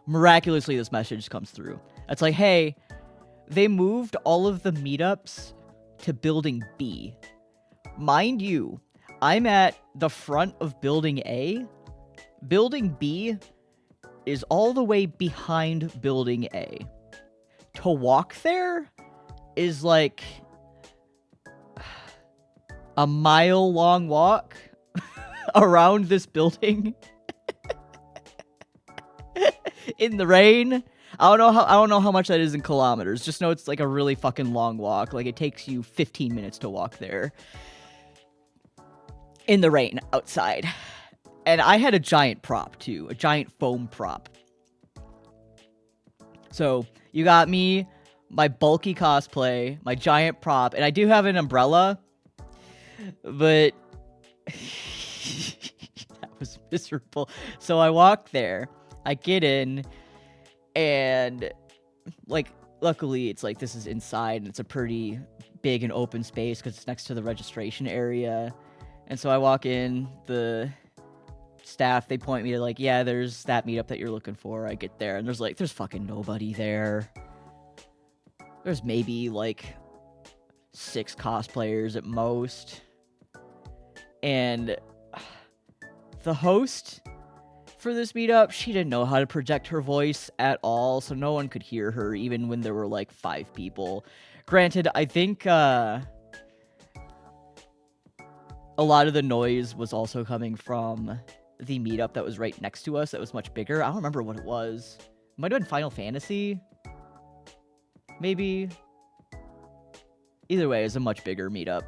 Miraculously, this message comes through. It's like, hey, they moved all of the meetups to Building B. Mind you, I'm at the front of Building A. Building B is all the way behind Building A. To walk there is a mile-long walk around this building in the rain. I don't know how much that is in kilometers. Just know it's a really fucking long walk. It takes you 15 minutes to walk there in the rain outside. And I had a giant prop too, a giant foam prop. So you got me, my bulky cosplay, my giant prop, and I do have an umbrella, but that was miserable. So I walk there, I get in, and luckily it's this is inside and it's a pretty big and open space because it's next to the registration area. And so I walk in, the staff, they point me to yeah, there's that meetup that you're looking for. I get there and there's fucking nobody there. There's maybe 6 cosplayers at most. And the host for this meetup, she didn't know how to project her voice at all, so no one could hear her even when there were 5 people. Granted, I think a lot of the noise was also coming from the meetup that was right next to us that was much bigger. I don't remember what it was. It might have been Final Fantasy. Maybe. Either way, it's a much bigger meetup.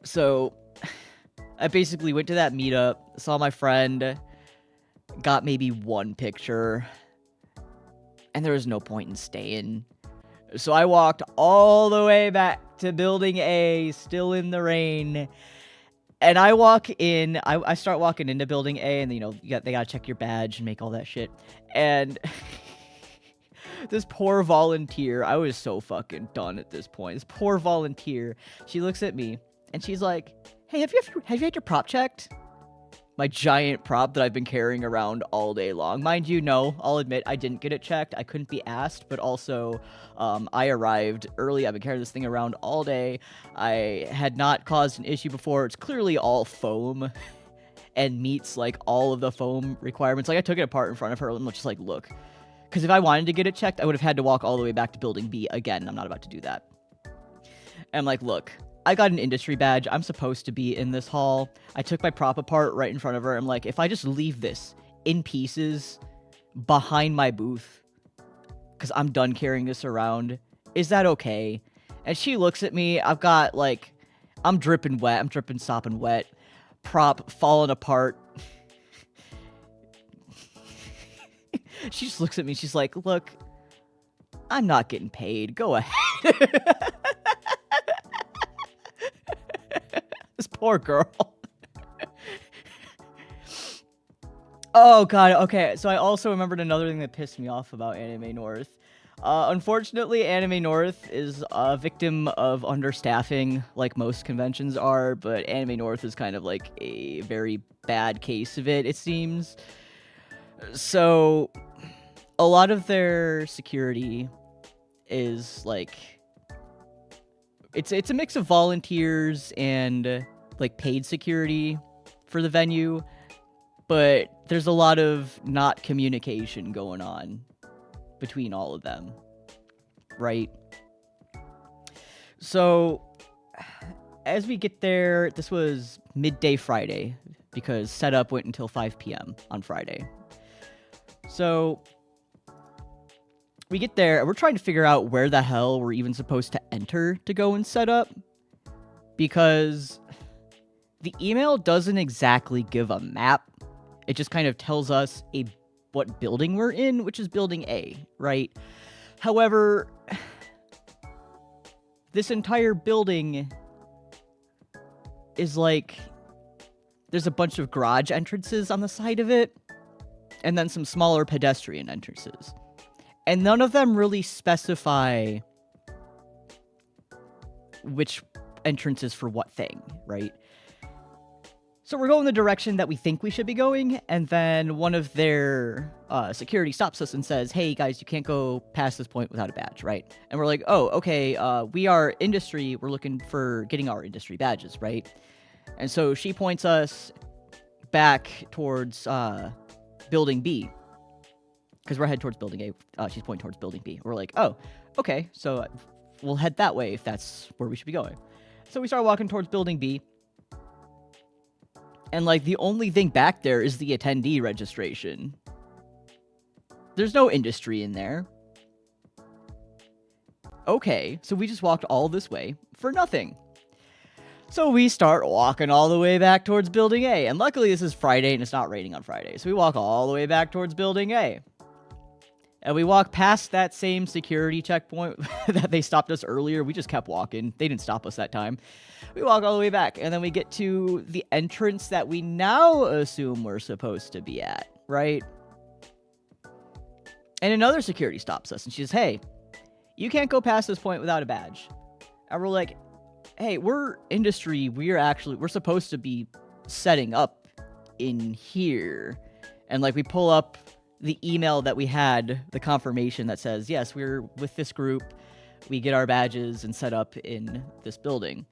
So I basically went to that meetup, saw my friend, got maybe 1 picture, and there was no point in staying. So I walked all the way back to Building A, still in the rain. And I walk in, I start walking into Building A, and they gotta check your badge and make all that shit. And this poor volunteer, I was so fucking done at this point. This poor volunteer, she looks at me, and she's like, hey, have you had your prop checked? My giant prop that I've been carrying around all day long. Mind you, no, I'll admit I didn't get it checked. I couldn't be asked, but also I arrived early. I've been carrying this thing around all day. I had not caused an issue before. It's clearly all foam and meets all of the foam requirements. I took it apart in front of her and was just look. Because if I wanted to get it checked, I would have had to walk all the way back to Building B again. I'm not about to do that. And I'm look, I got an industry badge. I'm supposed to be in this hall. I took my prop apart right in front of her. I'm if I just leave this in pieces behind my booth, because I'm done carrying this around, is that okay? And she looks at me. I've got I'm dripping wet. I'm dripping, sopping wet. Prop falling apart. She just looks at me. She's like, look, I'm not getting paid. Go ahead. This poor girl. Oh, God. Okay, so I also remembered another thing that pissed me off about Anime North. Unfortunately, Anime North is a victim of understaffing, like most conventions are, but Anime North is kind of like a very bad case of it, it seems. So, a lot of their security is like... It's a mix of volunteers and like paid security for the venue, but there's a lot of not communication going on between all of them, right? So as we get there, this was midday Friday because setup went until 5 p.m. on Friday. So we get there, and we're trying to figure out where the hell we're even supposed to enter to go and set up, because the email doesn't exactly give a map. It just kind of tells us what building we're in, which is building A, right? However, this entire building is like, there's a bunch of garage entrances on the side of it, and then some smaller pedestrian entrances. And none of them really specify which entrance is for what thing, right? So we're going the direction that we think we should be going, and then one of their security stops us and says, hey guys, you can't go past this point without a badge, right? And we're like, oh, okay, we are industry, we're looking for getting our industry badges, right? And so she points us back towards building B. Because we're headed towards building A. She's pointing towards building B. We're like, oh, okay, so we'll head that way if that's where we should be going. So we start walking towards building B. And, like, the only thing back there is the attendee registration. There's no industry in there. Okay, so we just walked all this way for nothing. So we start walking all the way back towards building A. And luckily this is Friday and it's not raining on Friday. So we walk all the way back towards building A. And we walk past that same security checkpoint that they stopped us earlier. We just kept walking. They didn't stop us that time. We walk all the way back. And then we get to the entrance that we now assume we're supposed to be at, right? And another security stops us. And she says, hey, you can't go past this point without a badge. And we're like, hey, we're industry. We're supposed to be setting up in here. And like we pull up the email that we had, the confirmation that says, yes, we're with this group. We get our badges and set up in this building.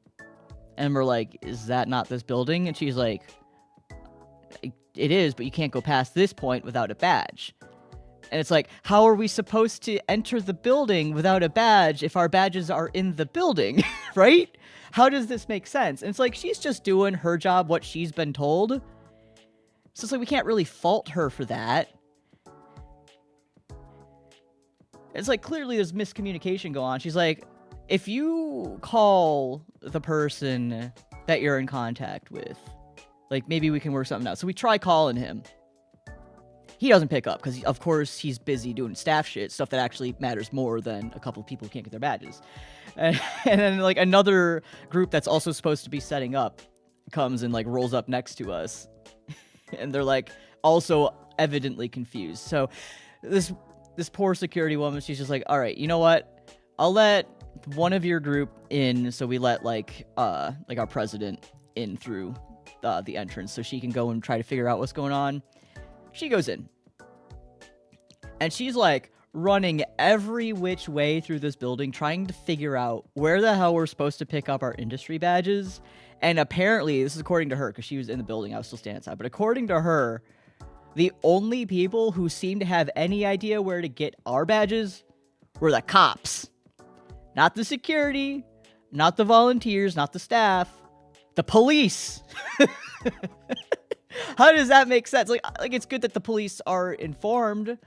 And we're like, is that not this building? And she's like, it is, but you can't go past this point without a badge. And it's like, how are we supposed to enter the building without a badge if our badges are in the building, right? How does this make sense? And it's like, she's just doing her job, what she's been told. So it's like, we can't really fault her for that. It's like, clearly there's miscommunication going on. She's like, if you call the person that you're in contact with, like, maybe we can work something out. So we try calling him. He doesn't pick up because, of course, he's busy doing staff shit, stuff that actually matters more than a couple of people who can't get their badges. And then, like, another group that's also supposed to be setting up comes and, like, rolls up next to us. And they're, like, also evidently confused. So this poor security woman, she's just like, all right, you know what? I'll let one of your group in. So we let, like our president in through the entrance so she can go and try to figure out what's going on. She goes in. And she's, like, running every which way through this building, trying to figure out where the hell we're supposed to pick up our industry badges. And apparently, this is according to her, because she was in the building, I was still standing outside, but according to her, the only people who seemed to have any idea where to get our badges were the cops. Not the security, not the volunteers, not the staff, the police. How does that make sense? Like it's good that the police are informed,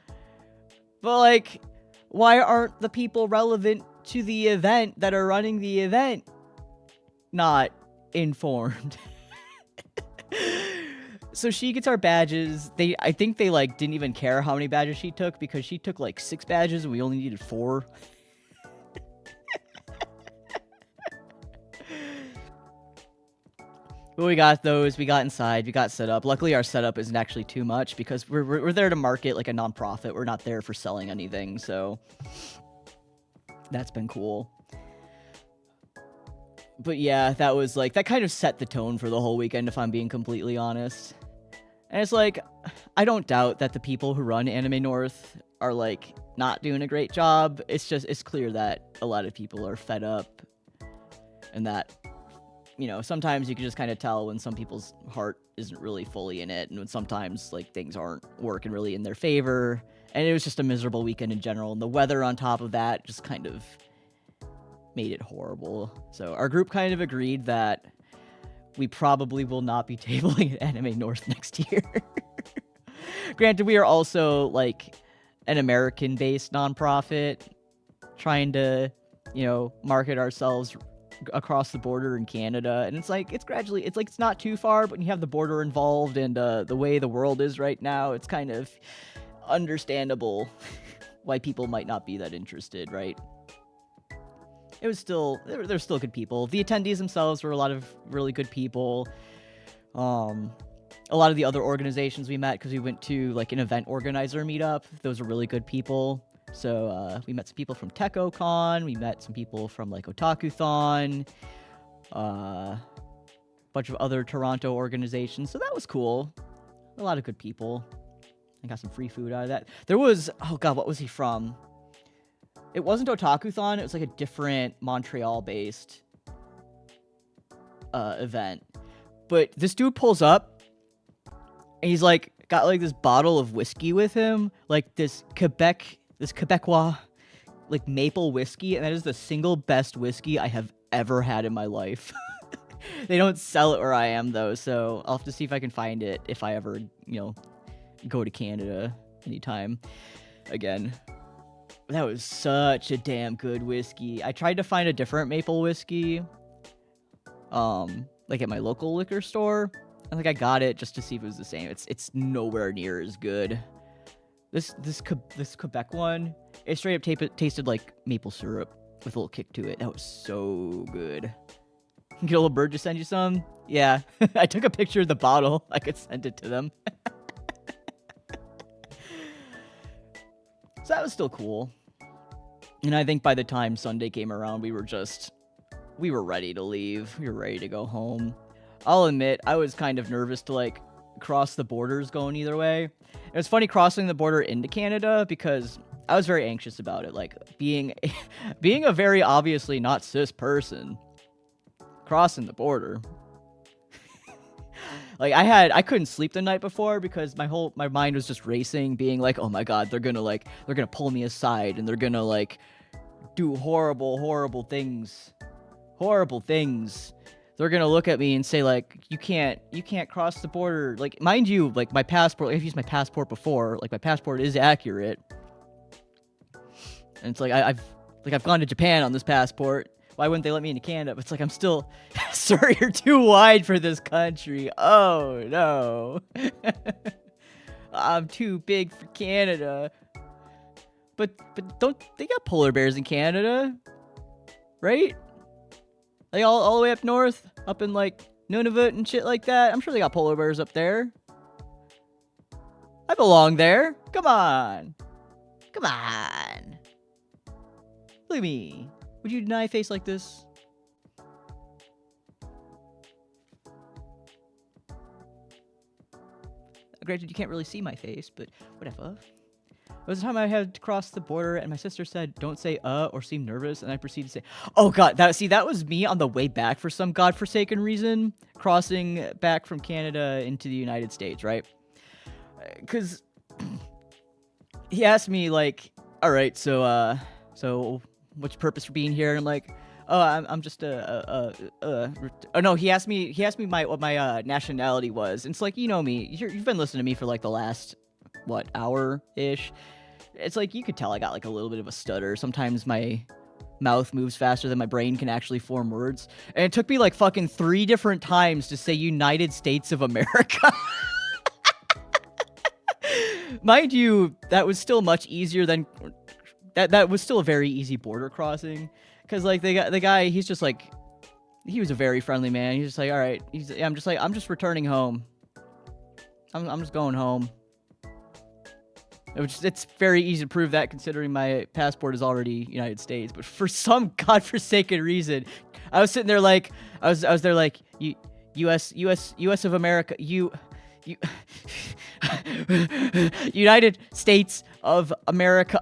but, like, why aren't the people relevant to the event that are running the event not informed? So she gets our badges. I think they, like, didn't even care how many badges she took, because she took, like, 6 badges and we only needed 4. But we got those, we got inside, we got set up. Luckily, our setup isn't actually too much, because we're there to market like a nonprofit. We're not there for selling anything, so That's been cool. But yeah, that was like, that kind of set the tone for the whole weekend, if I'm being completely honest. And it's like, I don't doubt that the people who run Anime North are like not doing a great job. It's just, it's clear that a lot of people are fed up, and that, you know, sometimes you can just kind of tell when some people's heart isn't really fully in it, and when sometimes like things aren't working really in their favor. And it was just a miserable weekend in general, and the weather on top of that just kind of made it horrible. So our group kind of agreed that we probably will not be tabling at Anime North next year. Granted, we are also like an American-based nonprofit trying to, you know, market ourselves across the border in Canada, and it's like, it's gradually, it's like, it's not too far, but when you have the border involved and the way the world is right now, it's kind of understandable why people might not be that interested, right? It was still, there's still good people. The attendees themselves were a lot of really good people. A lot of the other organizations we met, because we went to like an event organizer meetup, those were really good people. So we met some people from TechoCon, we met some people from like Otakuthon, a bunch of other Toronto organizations, so that was cool. A lot of good people. I got some free food out of that. There was, oh god, what was he from? It wasn't Otakuthon, it was like a different Montreal-based event. But this dude pulls up, and he's like, got like this bottle of whiskey with him, like this Quebecois, like maple whiskey, and that is the single best whiskey I have ever had in my life. They don't sell it where I am though, so I'll have to see if I can find it if I ever, you know, go to Canada anytime again. That was such a damn good whiskey. I tried to find a different maple whiskey, like at my local liquor store. I think I got it just to see if it was the same. It's nowhere near as good. This Quebec one, it straight up tasted like maple syrup with a little kick to it. That was so good. Get a little bird to send you some? Yeah, I took a picture of the bottle. I could send it to them. So that was still cool. And I think by the time Sunday came around, we were ready to leave. We were ready to go home. I'll admit, I was kind of nervous to like cross the borders going either way. It was funny crossing the border into Canada because I was very anxious about it. Like being a very obviously not cis person crossing the border. Like I couldn't sleep the night before because my mind was just racing, being like, oh my god, they're gonna pull me aside and they're gonna like do horrible things. They're gonna look at me and say like, you can't cross the border. Like, mind you, like my passport, I've used my passport before, like my passport is accurate. And it's like I've gone to Japan on this passport. Why wouldn't they let me into Canada? But it's like, I'm still, sir, you're too wide for this country. Oh, no. I'm too big for Canada. But don't, they got polar bears in Canada, right? Like all the way up north, up in like Nunavut and shit like that. I'm sure they got polar bears up there. I belong there. Come on. Look at me. Would you deny a face like this? Granted, you can't really see my face, but whatever. It was the time I had to cross the border, and my sister said, don't say or seem nervous, and I proceeded to say, oh god, that was me on the way back for some godforsaken reason, crossing back from Canada into the United States, right? Because he asked me, like, alright, so what's your purpose for being here? And I'm like, oh, I'm just oh no, he asked me what my nationality was. And it's like, you know me, you've been listening to me for like the last hour-ish. It's like, you could tell I got like a little bit of a stutter. Sometimes my mouth moves faster than my brain can actually form words. And it took me like fucking 3 different times to say United States of America. Mind you, that was still much easier than that was still a very easy border crossing, because like the guy, he's just like, he was a very friendly man. He's just like, all right, I'm just returning home. I'm just going home. It's very easy to prove that considering my passport is already United States. But for some godforsaken reason, I was sitting there like I was there like U.S. of America, United States of America.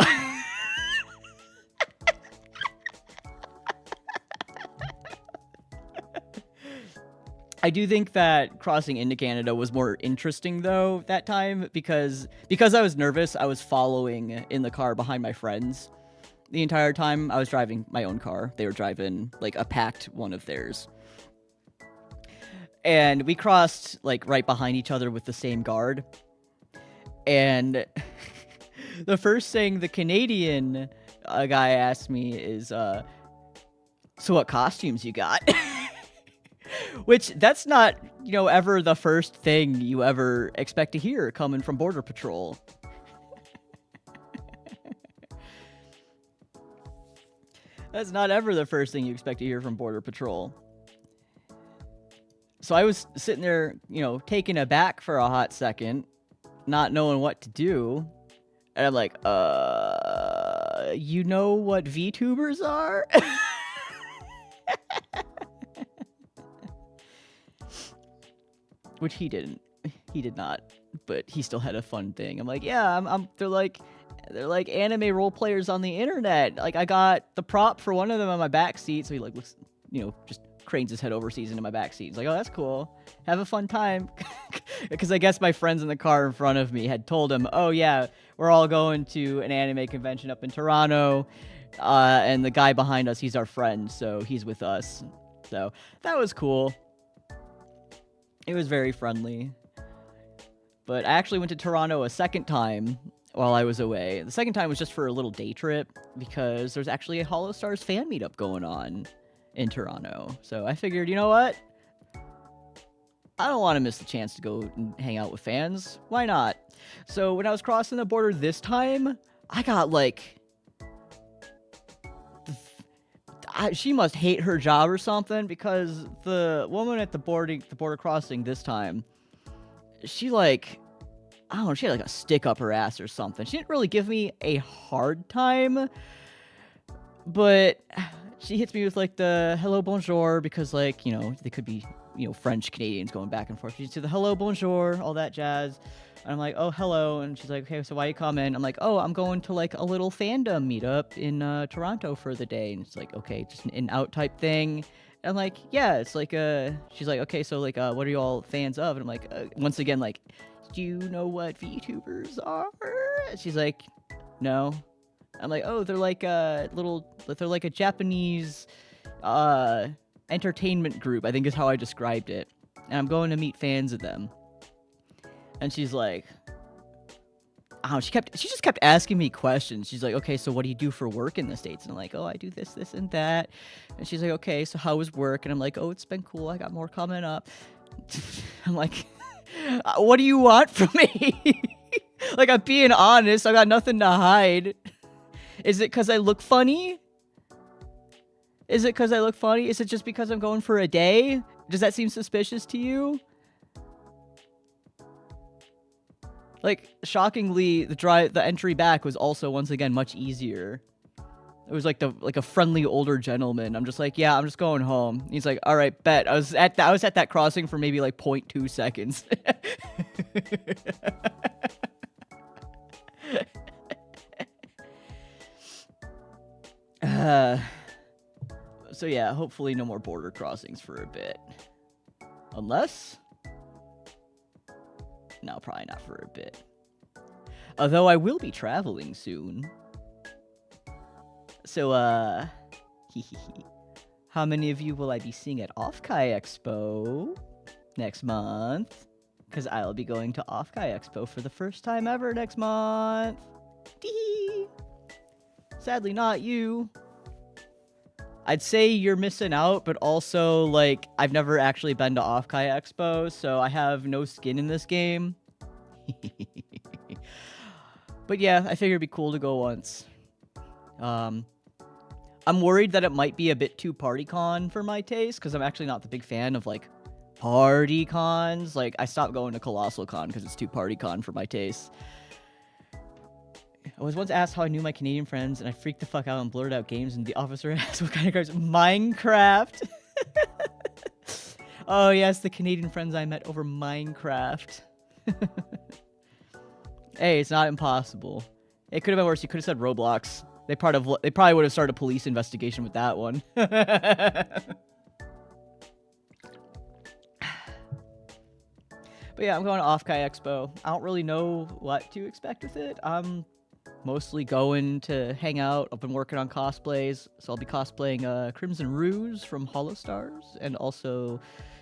I do think that crossing into Canada was more interesting though that time because I was nervous. I was following in the car behind my friends the entire time. I was driving my own car. They were driving like a packed one of theirs. And we crossed like right behind each other with the same guard. And the first thing the Canadian guy asked me is, so what costumes you got? Which, that's not, ever the first thing you ever expect to hear coming from Border Patrol. That's not ever the first thing you expect to hear from Border Patrol. So I was sitting there, taken aback for a hot second, not knowing what to do. And I'm like, you know what VTubers are? Which he didn't. He did not. But he still had a fun thing. I'm like, yeah, they're like anime role players on the internet. Like, I got the prop for one of them on my back seat, so he like looks, just cranes his head overseas into my back seat. He's like, oh, that's cool. Have a fun time. Because I guess my friends in the car in front of me had told him, oh yeah, we're all going to an anime convention up in Toronto. And the guy behind us, he's our friend, so he's with us. So that was cool. It was very friendly. But I actually went to Toronto a second time while I was away. The second time was just for a little day trip because there's actually a Hollow Stars fan meetup going on in Toronto. So I figured, you know what? I don't want to miss the chance to go and hang out with fans. Why not? So when I was crossing the border this time, I got like... she must hate her job or something because the woman at the border crossing this time, she like... I don't know, she had like a stick up her ass or something. She didn't really give me a hard time, but she hits me with like the hello, bonjour, because like, they could be, French Canadians going back and forth. She's to the hello, bonjour, all that jazz. And I'm like, oh, hello. And she's like, okay, so why you coming? I'm like, oh, I'm going to like a little fandom meetup in Toronto for the day. And it's like, okay, just an in-out type thing. And I'm like, yeah, it's like, she's like, okay, so like, what are you all fans of? And I'm like, once again, like, do you know what VTubers are? She's like, no. I'm like, oh, they're like they're like a Japanese entertainment group, I think is how I described it. And I'm going to meet fans of them. And she's like, oh, she just kept asking me questions. She's like, okay, so what do you do for work in the States? And I'm like, oh, I do this, this, and that. And she's like, okay, so how was work? And I'm like, oh, it's been cool. I got more coming up. I'm like, what do you want from me? Like, I'm being honest. I got nothing to hide. Is it because I look funny? Is it because I look funny? Is it just because I'm going for a day? Does that seem suspicious to you? Like, shockingly, the entry back was also once again much easier. It was like a friendly older gentleman. I'm just like, yeah, I'm just going home. He's like, all right, bet. I was at that crossing for maybe like 0.2 seconds. So yeah, hopefully no more border crossings for a bit. Unless... No, probably not for a bit. Although I will be traveling soon. So, how many of you will I be seeing at Offkai Expo next month? Because I'll be going to Offkai Expo for the first time ever next month. Tee-hee. Sadly, not you. I'd say you're missing out, but also, like, I've never actually been to Offkai Expo, so I have no skin in this game. But yeah, I figured it'd be cool to go once. I'm worried that it might be a bit too party con for my taste, because I'm actually not the big fan of, like, party cons. Like, I stopped going to Colossal Con because it's too party con for my taste. I was once asked how I knew my Canadian friends, and I freaked the fuck out and blurted out games, and the officer asked what kind of games. Minecraft. Oh yes, the Canadian friends I met over Minecraft. Hey, it's not impossible. It could have been worse. You could have said Roblox. They probably would have started a police investigation with that one. But yeah, I'm going to Off-Kai Expo. I don't really know what to expect with it. I'm mostly going to hang out. I've been working on cosplays, so I'll be cosplaying Crimson Ruse from Hollow Stars, and also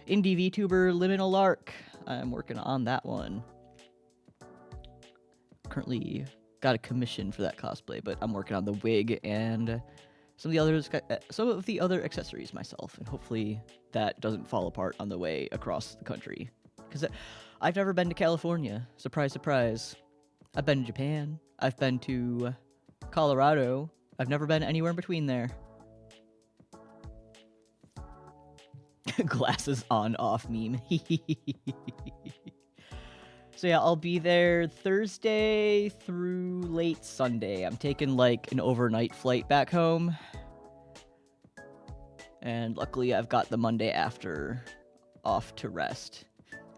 indie VTuber Liminal Lark. I'm working on that one. Currently got a commission for that cosplay, but I'm working on the wig and some of the other accessories myself, and hopefully that doesn't fall apart on the way across the country. Because I've never been to California. Surprise, surprise. I've been to Japan. I've been to Colorado. I've never been anywhere in between there. Glasses on, off meme. So yeah, I'll be there Thursday through late Sunday. I'm taking like an overnight flight back home. And luckily I've got the Monday after off to rest.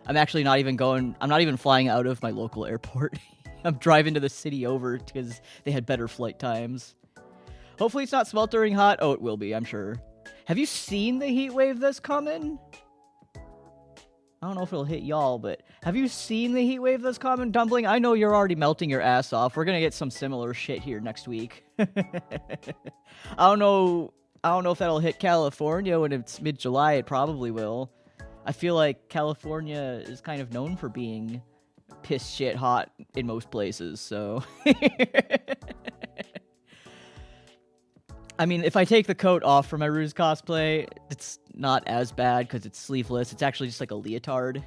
I'm actually not even flying out of my local airport. I'm driving to the city over because they had better flight times. Hopefully it's not sweltering hot. Oh, it will be, I'm sure. Have you seen the heat wave that's coming? I don't know if it'll hit y'all, but have you seen the heat wave that's coming, Dumpling? I know you're already melting your ass off. We're gonna get some similar shit here next week. I don't know if that'll hit California when it's mid-July. It probably will. I feel like California is kind of known for being piss shit hot in most places, so... I mean, if I take the coat off for my Ruse cosplay, it's not as bad because it's sleeveless. It's actually just like a leotard.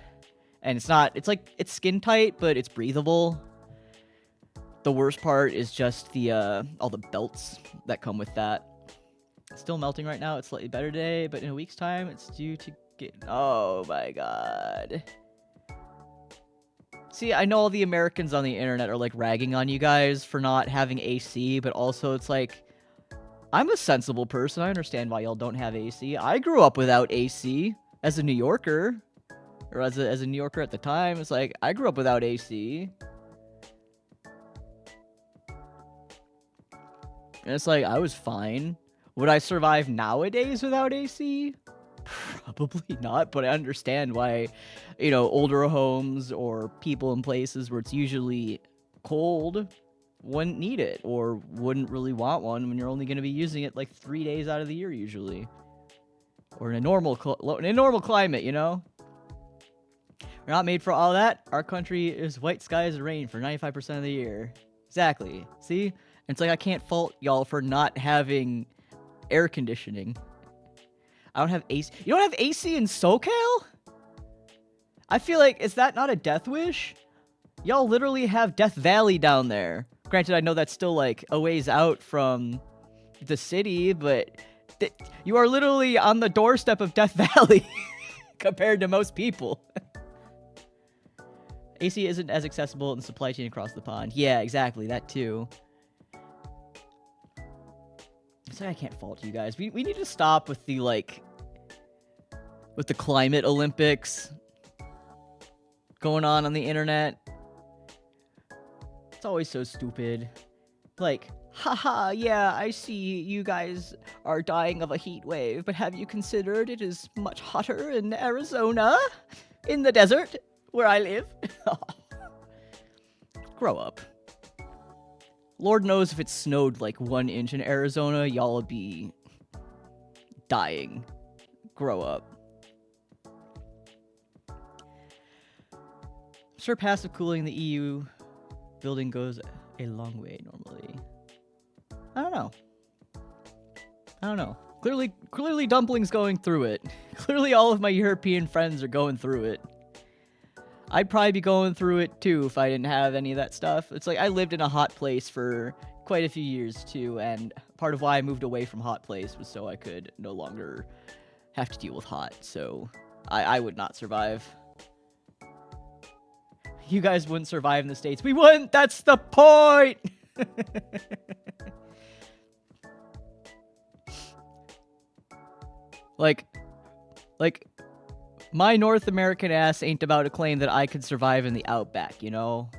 And it's skin tight, but it's breathable. The worst part is just all the belts that come with that. It's still melting right now. It's slightly better today, but in a week's time, it's due to get... Oh my god. See, I know all the Americans on the internet are like ragging on you guys for not having AC, but also it's like... I'm a sensible person. I understand why y'all don't have AC. I grew up without AC as a New Yorker. Or as a New Yorker at the time. It's like, I grew up without AC. And it's like, I was fine. Would I survive nowadays without AC? Probably not, but I understand why, older homes or people in places where it's usually cold wouldn't need it, or wouldn't really want one when you're only going to be using it like 3 days out of the year usually. Or in a normal climate, We're not made for all that. Our country is white skies and rain for 95% of the year. Exactly. See? It's like I can't fault y'all for not having air conditioning. I don't have AC. You don't have AC in SoCal? I feel like, is that not a death wish? Y'all literally have Death Valley down there. Granted, I know that's still, like, a ways out from the city, but you are literally on the doorstep of Death Valley compared to most people. AC isn't as accessible in the supply chain across the pond. Yeah, exactly. That, too. So I can't fault you guys. We need to stop with the, with the climate Olympics going on the internet. It's always so stupid. Like, haha, yeah, I see you guys are dying of a heat wave, but have you considered it is much hotter in Arizona? In the desert, where I live? Grow up. Lord knows if it snowed like 1 inch in Arizona, y'all would be dying. Grow up. Sure, passive cooling in the EU building goes a long way normally. I don't know. Clearly Dumpling's going through it. Clearly all of my European friends are going through it. I'd probably be going through it too if I didn't have any of that stuff. It's like I lived in a hot place for quite a few years too, and part of why I moved away from hot place was so I could no longer have to deal with hot, so I would not survive. You guys wouldn't survive in the States. We wouldn't! That's the point! like, my North American ass ain't about to claim that I could survive in the outback, you know?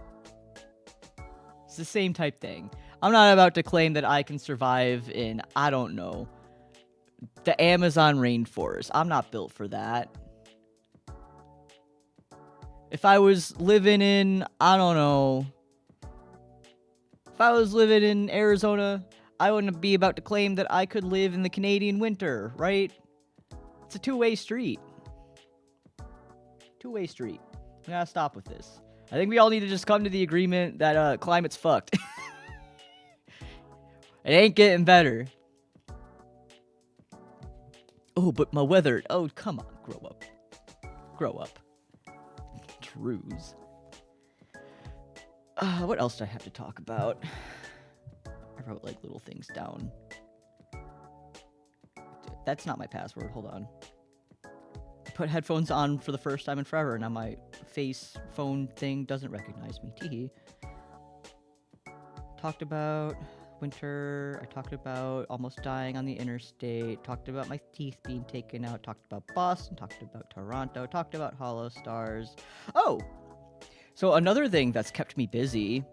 It's the same type thing. I'm not about to claim that I can survive in, I don't know, the Amazon rainforest. I'm not built for that. If I was living in, I don't know, if I was living in Arizona, I wouldn't be about to claim that I could live in the Canadian winter, right? It's a two-way street. Two-way street. We gotta stop with this. I think we all need to just come to the agreement that climate's fucked. It ain't getting better. Oh, but my weather. Oh, come on. Grow up. Grow up. Trues. What else do I have to talk about? I wrote, like, little things down. That's not my password. Hold on. I put headphones on for the first time in forever. Now my face phone thing doesn't recognize me. Teehee. Talked about winter. I talked about almost dying on the interstate. Talked about my teeth being taken out. Talked about Boston. Talked about Toronto. Talked about hollow stars. Oh! So another thing that's kept me busy...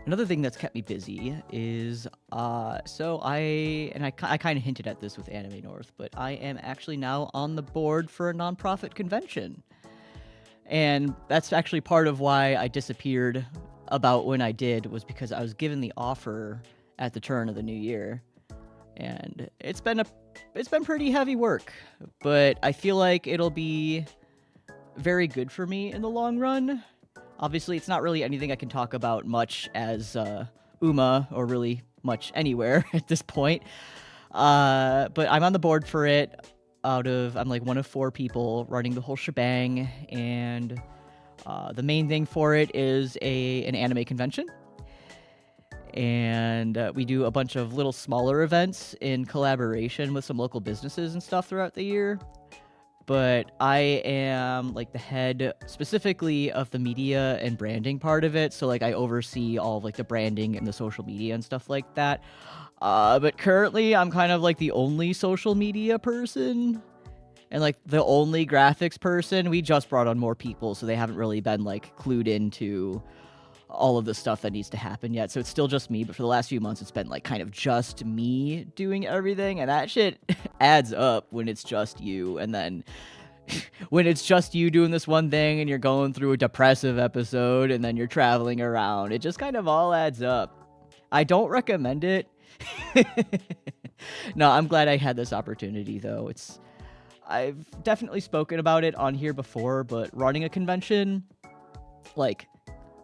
Another thing that's kept me busy is, so I kind of hinted at this with Anime North, but I am actually now on the board for a nonprofit convention. And that's actually part of why I disappeared about when I did, was because I was given the offer at the turn of the new year. And it's been pretty heavy work, but I feel like it'll be very good for me in the long run. Obviously, it's not really anything I can talk about much as UMA, or really much anywhere at this point. But I'm on the board for it. I'm like one of 4 people running the whole shebang, and the main thing for it is an anime convention. And we do a bunch of little smaller events in collaboration with some local businesses and stuff throughout the year. But I am, like, the head specifically of the media and branding part of it. So, like, I oversee all of, like, the branding and the social media and stuff like that. But currently, I'm kind of, like, the only social media person. And, like, the only graphics person. We just brought on more people, so they haven't really been, like, clued into all of the stuff that needs to happen yet. So it's still just me. But for the last few months, it's been, like, kind of just me doing everything. And that shit adds up when it's just you. And then when it's just you doing this one thing and you're going through a depressive episode and then you're traveling around, it just kind of all adds up. I don't recommend it. No, I'm glad I had this opportunity, though. I've definitely spoken about it on here before, but running a convention, like,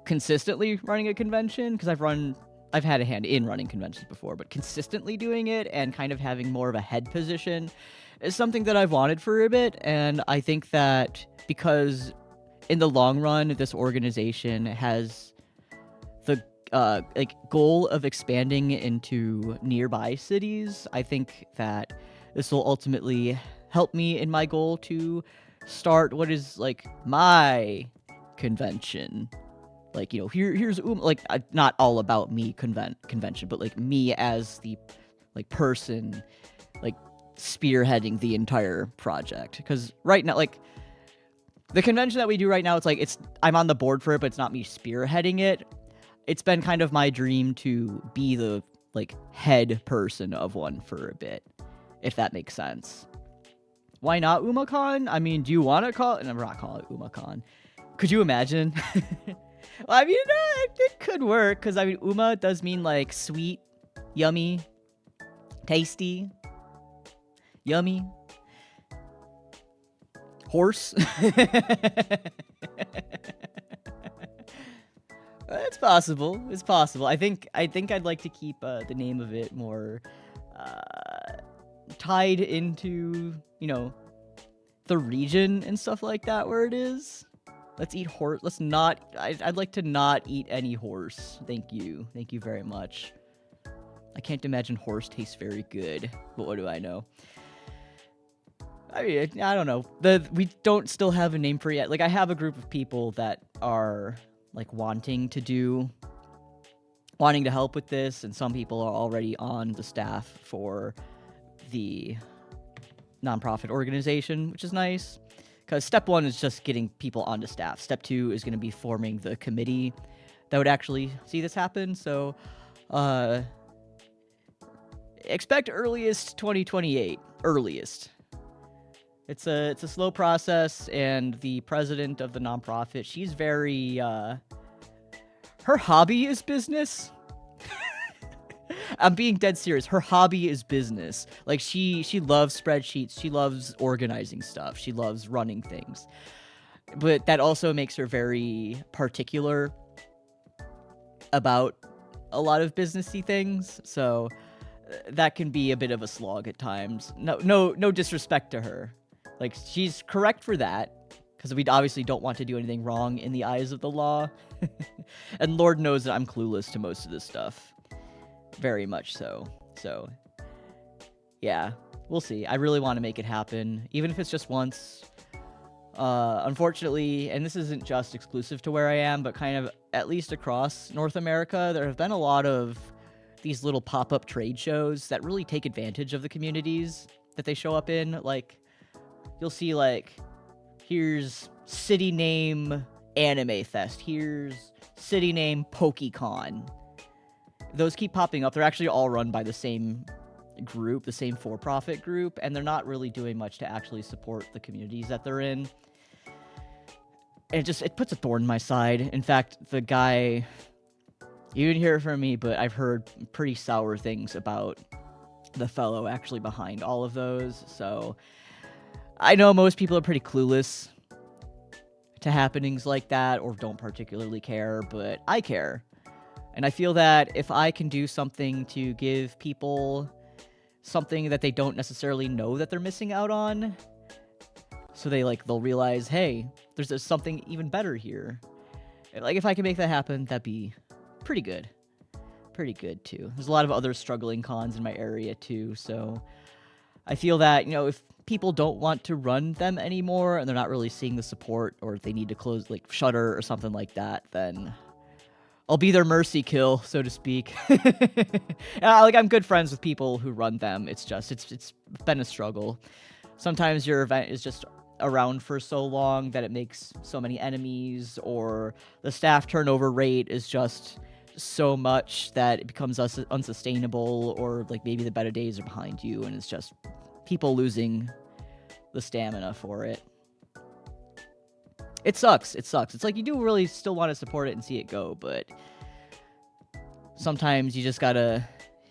consistently running a convention, because I've had a hand in running conventions before, but consistently doing it and kind of having more of a head position is something that I've wanted for a bit. And I think that because in the long run, this organization has the goal of expanding into nearby cities, I think that this will ultimately help me in my goal to start what is, like, my convention. Like, you know, here's like, not all about me convention, but, like, me as the, like, person, like, spearheading the entire project. Because right now, like, the convention that we do right now, it's like, I'm on the board for it, but it's not me spearheading it. It's been kind of my dream to be the, like, head person of one for a bit, if that makes sense. Why not UmaCon? I mean, do you want to call it? No, we're not calling it UmaCon. Could you imagine? Well, I mean, it could work, because, I mean, Uma does mean, like, sweet, yummy, tasty, yummy, horse. It's possible. It's possible. I think I'd like to keep the name of it more tied into, you know, the region and stuff like that where it is. Let's eat horse. Let's not. I'd like to not eat any horse. Thank you. Thank you very much. I can't imagine horse tastes very good, but what do I know? I mean, I don't know. We don't still have a name for it yet. Like, I have a group of people that are, like wanting to help with this, and some people are already on the staff for the nonprofit organization, which is nice. Because step 1 is just getting people onto staff. Step 2 is going to be forming the committee that would actually see this happen. So, expect earliest 2028. Earliest. It's a slow process, and the president of the nonprofit, she's very, her hobby is business. I'm being dead serious. Her hobby is business. Like, she loves spreadsheets. She loves organizing stuff. She loves running things. But that also makes her very particular about a lot of businessy things. So that can be a bit of a slog at times. No disrespect to her. Like, she's correct for that, because we obviously don't want to do anything wrong in the eyes of the law. And Lord knows that I'm clueless to most of this stuff. Very much so. So, yeah, we'll see. I really want to make it happen, even if it's just once. Unfortunately, and this isn't just exclusive to where I am, but kind of at least across North America, there have been a lot of these little pop-up trade shows that really take advantage of the communities that they show up in. Like, you'll see, like, here's city name Anime Fest. Here's city name PokeCon. Those keep popping up. They're actually all run by the same group, the same for-profit group, and they're not really doing much to actually support the communities that they're in. And it puts a thorn in my side. In fact, the guy, you didn't hear it from me, but I've heard pretty sour things about the fellow actually behind all of those. So I know most people are pretty clueless to happenings like that, or don't particularly care, but I care. And I feel that if I can do something to give people something that they don't necessarily know that they're missing out on, so they'll realize, hey, there's something even better here. Like, if I can make that happen, that'd be pretty good. Pretty good, too. There's a lot of other struggling cons in my area, too, so I feel that, if people don't want to run them anymore, and they're not really seeing the support, or if they need to close, like, shutter or something like that, then I'll be their mercy kill, so to speak. I'm good friends with people who run them. It's been a struggle. Sometimes your event is just around for so long that it makes so many enemies, or the staff turnover rate is just so much that it becomes unsustainable, or like maybe the better days are behind you, and it's just people losing the stamina for it. It sucks. It's like you do really still want to support it and see it go, but sometimes you just gotta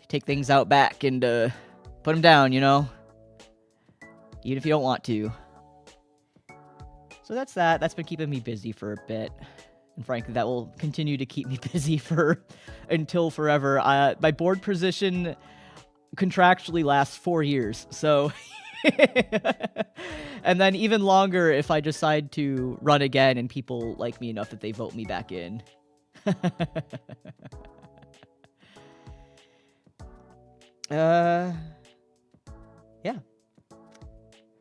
take things out back and put them down, even if you don't want to. So that's that. That's been keeping me busy for a bit, and frankly, that will continue to keep me busy until forever. My board position contractually lasts 4 years, so. And then even longer if I decide to run again and people like me enough that they vote me back in. Yeah.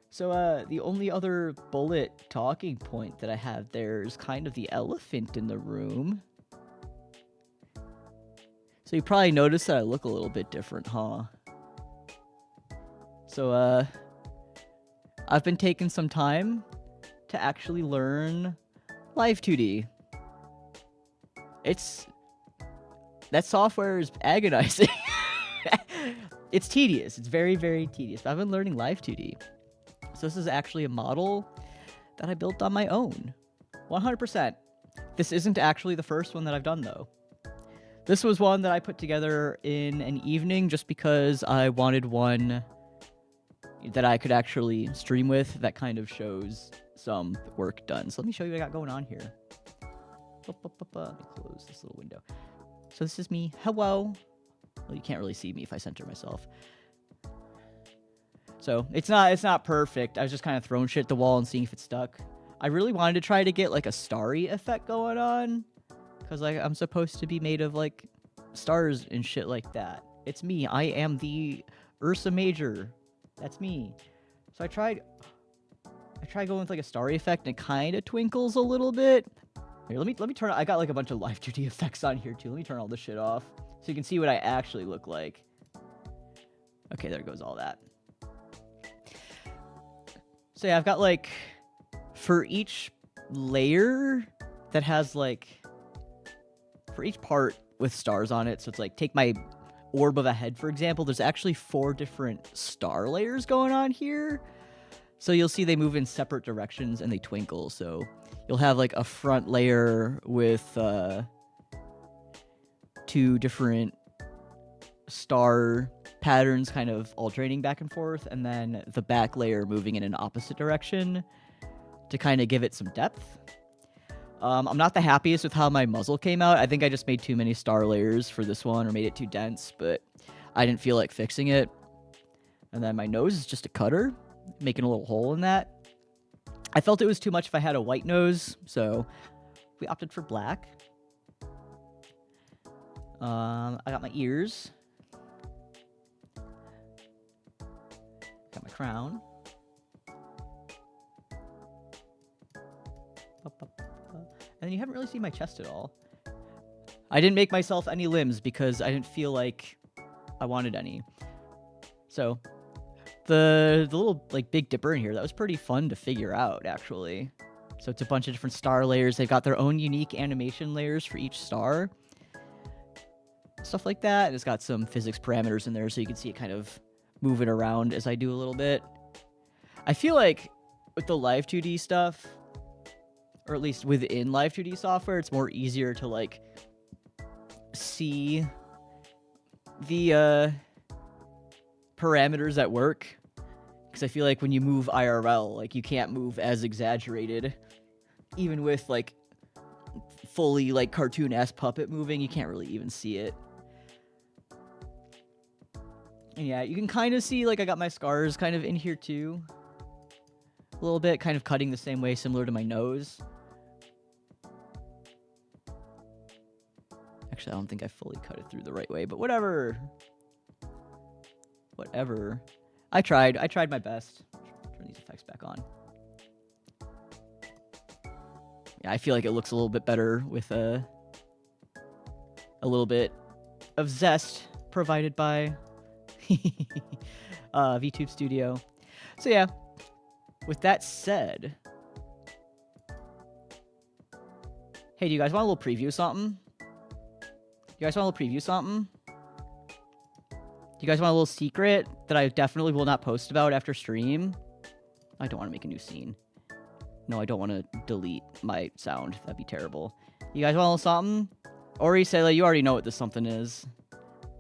So, the only other bullet talking point that I have there is kind of the elephant in the room. So you probably noticed that I look a little bit different, huh? So, I've been taking some time to actually learn Live 2D. That software is agonizing. It's tedious. It's very, very tedious. But I've been learning Live 2D. So this is actually a model that I built on my own. 100%. This isn't actually the first one that I've done, though. This was one that I put together in an evening just because I wanted one that I could actually stream with that kind of shows some work done. So let me show you what I got going on here. Let me close this little window. So this is me. Hello. Well, you can't really see me if I center myself. So it's not perfect. I was just kind of throwing shit at the wall and seeing if it stuck. I really wanted to try to get like a starry effect going on, because like I'm supposed to be made of like stars and shit like that. It's me. I am the Ursa Major. That's me. So I tried going with like a starry effect, and it kind of twinkles a little bit, Here, let me turn. I got like a bunch of live 2D effects on here too. Let me turn all this shit off so you can see what I actually look like. Okay, there goes all that. So yeah, I've got like for each layer that has like for each part with stars on it. So it's like take my orb of a head, for example. There's actually 4 different star layers going on here. So you'll see they move in separate directions and they twinkle. So you'll have like a front layer with 2 different star patterns kind of alternating back and forth, and then the back layer moving in an opposite direction to kind of give it some depth. I'm not the happiest with how my muzzle came out. I think I just made too many star layers for this one or made it too dense, but I didn't feel like fixing it. And then my nose is just a cutter, making a little hole in that. I felt it was too much if I had a white nose, so we opted for black. I got my ears. Got my crown. And then you haven't really seen my chest at all. I didn't make myself any limbs because I didn't feel like I wanted any. So the little like Big Dipper in here, that was pretty fun to figure out, actually. So it's a bunch of different star layers. They've got their own unique animation layers for each star. Stuff like that. And it's got some physics parameters in there so you can see it kind of move it around as I do a little bit. I feel like with the Live 2D stuff, or at least within Live 2D software, it's more easier to like see the parameters at work, because I feel like when you move IRL, like you can't move as exaggerated. Even with like fully like cartoon-ass puppet moving, you can't really even see it. And yeah, you can kind of see like I got my scars kind of in here too. A little bit, kind of cutting the same way, similar to my nose. Actually, I don't think I fully cut it through the right way, but whatever. Whatever. I tried my best. Turn these effects back on. Yeah, I feel like it looks a little bit better with a little bit of zest provided by VTube Studio. So yeah, with that said, hey, do you guys want a little preview of something? You guys want a little preview of something? Do you guys want a little secret that I definitely will not post about after stream? I don't want to make a new scene. No, I don't want to delete my sound. That'd be terrible. You guys want a little something? Ori, Sela, you already know what this something is.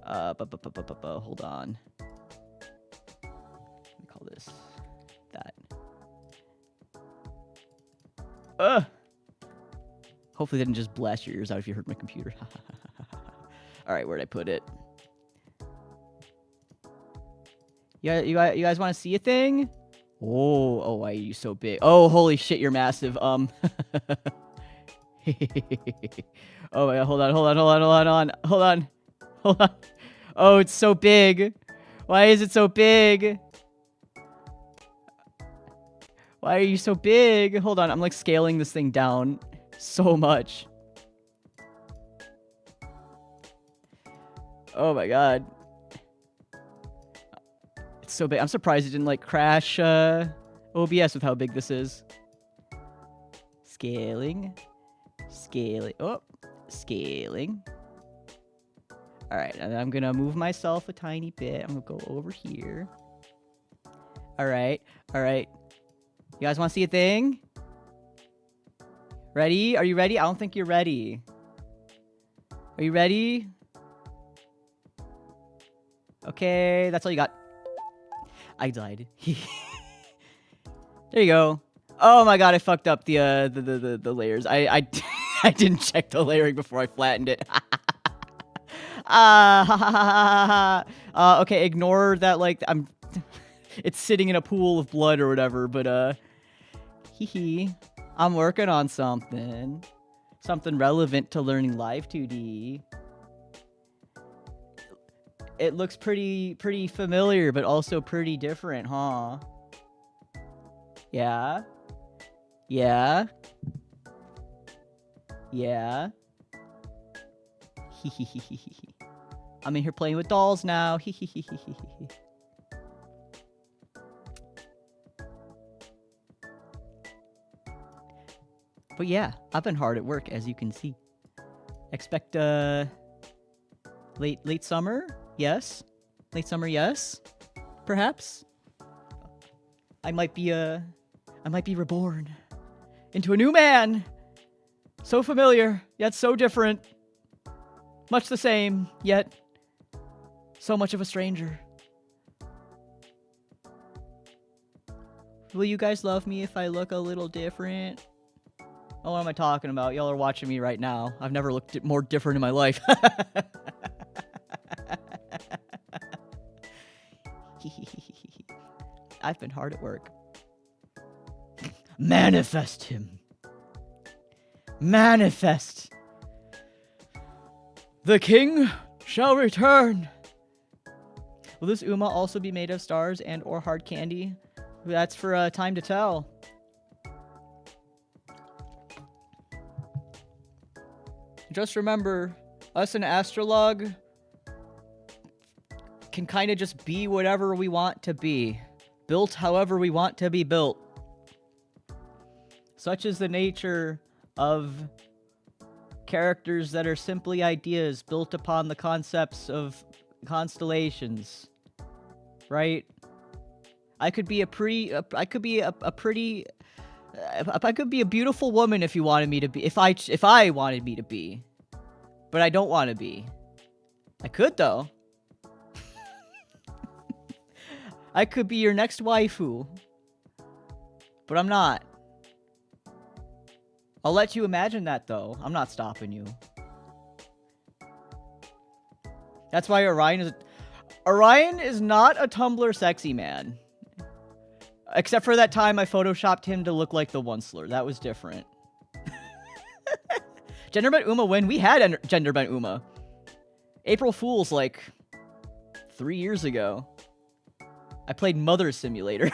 Hold on. Let me call this that. Hopefully they didn't just blast your ears out if you heard my computer. Alright, where'd I put it? You guys want to see a thing? Oh, why are you so big? Oh, holy shit, you're massive. Oh my god, hold on. Oh, it's so big. Why is it so big? Why are you so big? Hold on, I'm like scaling this thing down so much. Oh my god. It's so big. I'm surprised it didn't like crash OBS with how big this is. Scaling. Oh, scaling. Alright, and I'm gonna move myself a tiny bit. I'm gonna go over here. Alright. You guys wanna see a thing? Ready? Are you ready? I don't think you're ready. Are you ready? Okay, that's all you got. I died. There you go. Oh my god, I fucked up the layers. I I didn't check the layering before I flattened it. Okay, ignore that, like, it's sitting in a pool of blood or whatever, but, I'm working on something. Something relevant to learning Live 2D. It looks pretty familiar, but also pretty different, huh? Yeah? Yeah? Yeah. I'm in here playing with dolls now. But yeah, I've been hard at work, as you can see. Expect late summer, yes. Late summer, yes. Perhaps. I might be reborn into a new man. So familiar, yet so different. Much the same, yet so much of a stranger. Will you guys love me if I look a little different? Oh, what am I talking about? Y'all are watching me right now. I've never looked more different in my life. I've been hard at work. Manifest him. Manifest. The king shall return. Will this Uma also be made of stars and or hard candy? That's for time to tell. Just remember, us and AstraLog can kind of just be whatever we want to be. Built however we want to be built. Such is the nature of characters that are simply ideas built upon the concepts of constellations. Right? I could be a beautiful woman if you wanted me to be. If I wanted me to be. But I don't want to be. I could though. I could be your next waifu. But I'm not. I'll let you imagine that though. I'm not stopping you. That's why Orion is not a Tumblr sexy man. Except for that time I photoshopped him to look like the Onceler. That was different. Genderbent Uma, when we had Genderbent Uma. April Fool's like 3 years ago. I played Mother Simulator.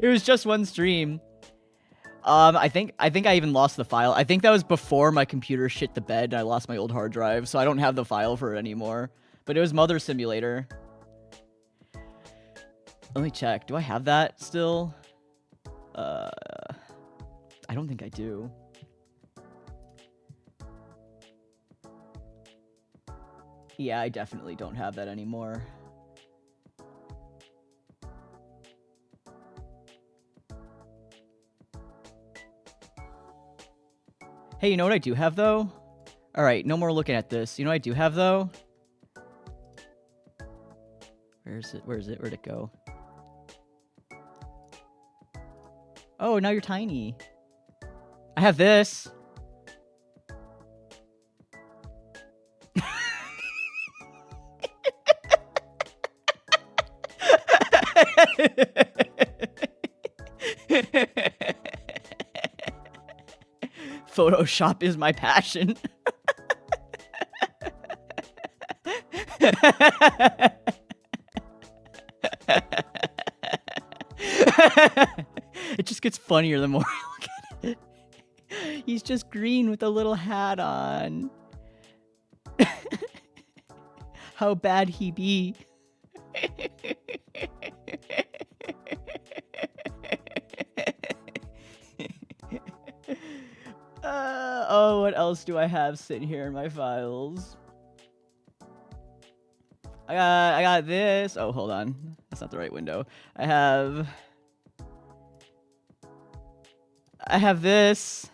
It was just one stream. I think I even lost the file. I think that was before my computer shit the bed and I lost my old hard drive, so I don't have the file for it anymore. But it was Mother Simulator. Let me check. Do I have that still? I don't think I do. Yeah, I definitely don't have that anymore. Hey, you know what I do have, though? Alright, no more looking at this. You know what I do have, though? Where is it? Where is it? Where'd it go? Oh, now you're tiny. I have this. Photoshop is my passion. It just gets funnier the more I look at it. He's just green with a little hat on. How bad he be? Oh, what else do I have sitting here in my files? I got this. Oh, hold on. That's not the right window. I have this.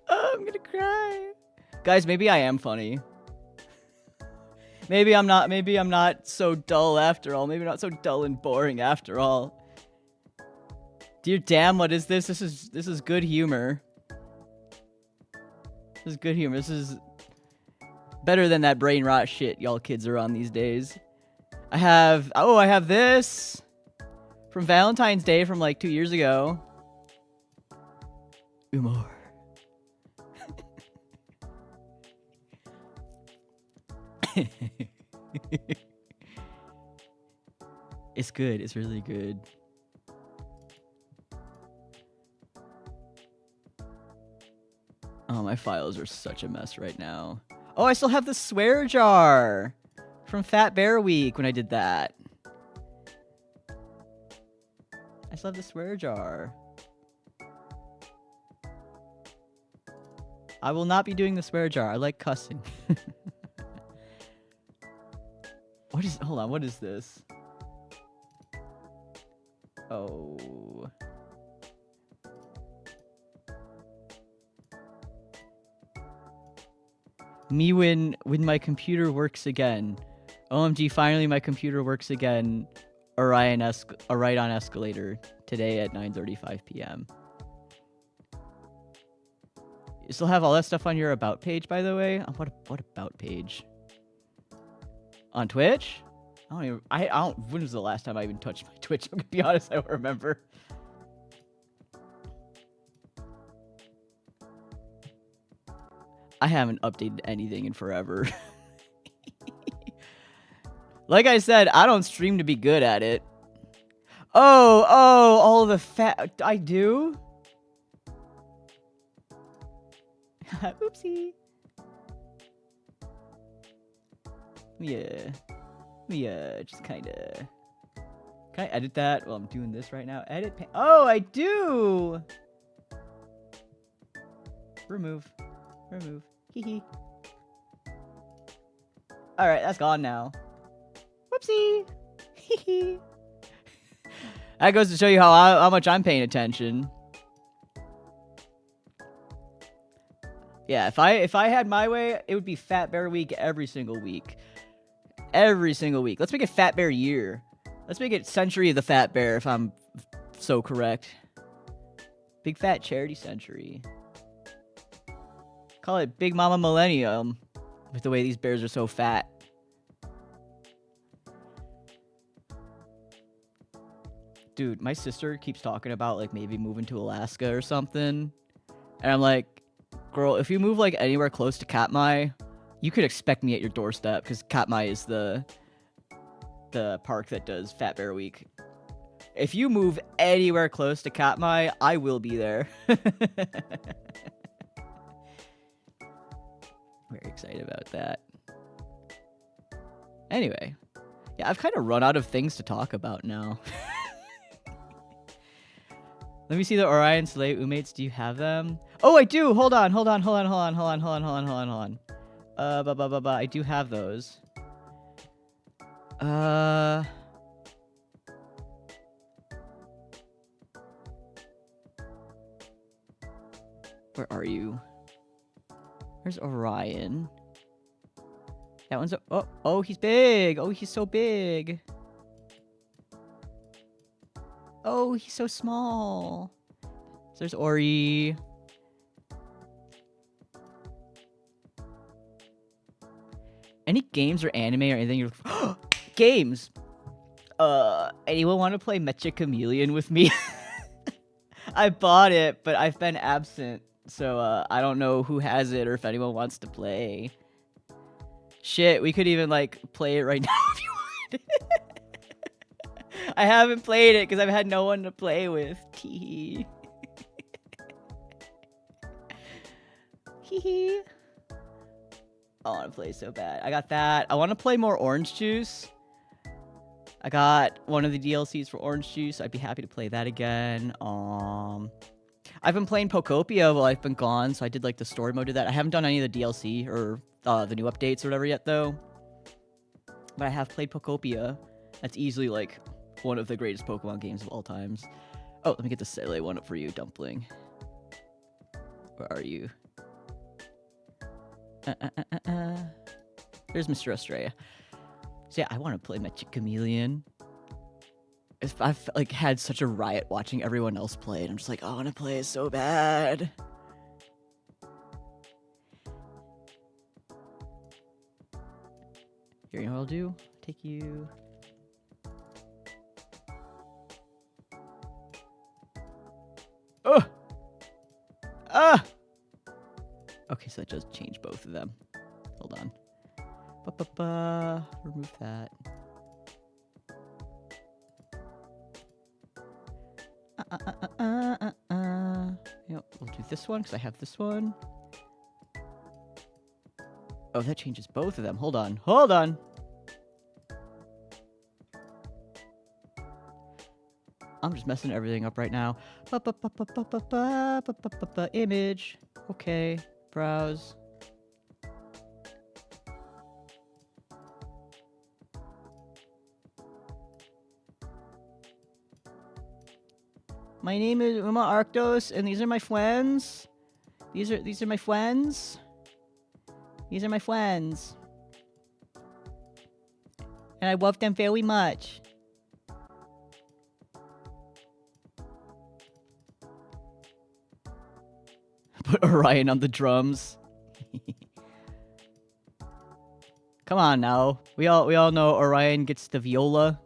Oh, I'm gonna cry. Guys, maybe I am funny. Maybe I'm not so dull after all. Maybe not so dull and boring after all. Dear damn, what is this? This is good humor. This is good humor. This is better than that brain rot shit y'all kids are on these days. I have this from Valentine's Day from like 2 years ago. Umar. It's good. It's really good. Oh, my files are such a mess right now. Oh, I still have the swear jar from Fat Bear Week when I did that. I still have the swear jar. I will not be doing the swear jar. I like cussing. What is... Hold on. What is this? Oh... Me when my computer works again. OMG, finally my computer works again. Orion escalator today at 9:35 p.m. You still have all that stuff on your about page, by the way? What about page? On Twitch? I don't when was the last time I even touched my Twitch? I'm gonna be honest, I don't remember. I haven't updated anything in forever. Like I said, I don't stream to be good at it. Oh, all the fat... I do? Oopsie. Yeah, just kinda... Can I edit that? Well, I'm doing this right now. Edit... Oh, I do! Remove. Hee. Alright, that's gone now. Whoopsie. Hee. That goes to show you how much I'm paying attention. Yeah, if I had my way, it would be Fat Bear Week every single week. Every single week. Let's make it Fat Bear Year. Let's make it Century of the Fat Bear, if I'm so correct. Big Fat Charity Century. Call it Big Mama Millennium, with the way these bears are so fat. Dude, my sister keeps talking about, like, maybe moving to Alaska or something. And I'm like, girl, if you move, like, anywhere close to Katmai, you could expect me at your doorstep, because Katmai is the park that does Fat Bear Week. If you move anywhere close to Katmai, I will be there. Very excited about that. Anyway. Yeah, I've kind of run out of things to talk about now. Let me see the Orion Slay Umates. Do you have them? Oh, I do! Hold on. I do have those. Where are you? Where's Orion? That one's oh, he's big. Oh, he's so big. Oh, he's so small. So there's Ori. Any games or anime or anything you're looking for? Games. Anyone want to play Mecha Chameleon with me? I bought it, but I've been absent. So, I don't know who has it or if anyone wants to play. Shit, we could even, like, play it right now if you want. I haven't played it because I've had no one to play with. Tee hee. I want to play so bad. I got that. I want to play more Orange Juice. I got one of the DLCs for Orange Juice. I'd be happy to play that again. I've been playing Pokopia while I've been gone, so I did like the story mode of that. I haven't done any of the DLC or the new updates or whatever yet, though. But I have played Pokopia. That's easily like one of the greatest Pokemon games of all times. Oh, let me get the Sele one up for you, Dumpling. Where are you? There's Mr. Estrella. So yeah, I want to play Mecha Chameleon. I've like had such a riot watching everyone else play it. I'm just like, I want to play it so bad. Here, you know what I'll do? Take you. Oh! does change both of them. Hold on. Remove that. Yep, we'll do this one because I have this one. Oh, that changes both of them. Hold on. Hold on. I'm just messing everything up right now. Image. Okay. Browse. My name is Arktos, and these are my friends. These are my friends. These are my friends. And I love them very much. Put Orion on the drums. Come on now. We all know Orion gets the viola.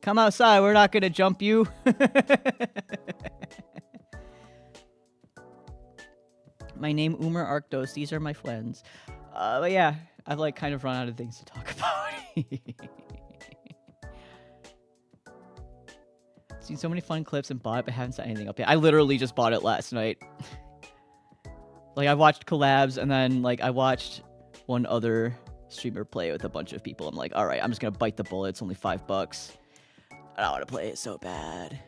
Come outside, we're not gonna jump you. My name Umar Arktos, these are my friends. But yeah, I've like kind of run out of things to talk about. Seen so many fun clips and bought it, but haven't set anything up yet. I literally just bought it last night. Like, I watched collabs, and then, like, I watched one other streamer play with a bunch of people. I'm like, alright, I'm just gonna bite the bullet. It's only $5. I don't want to play it so bad.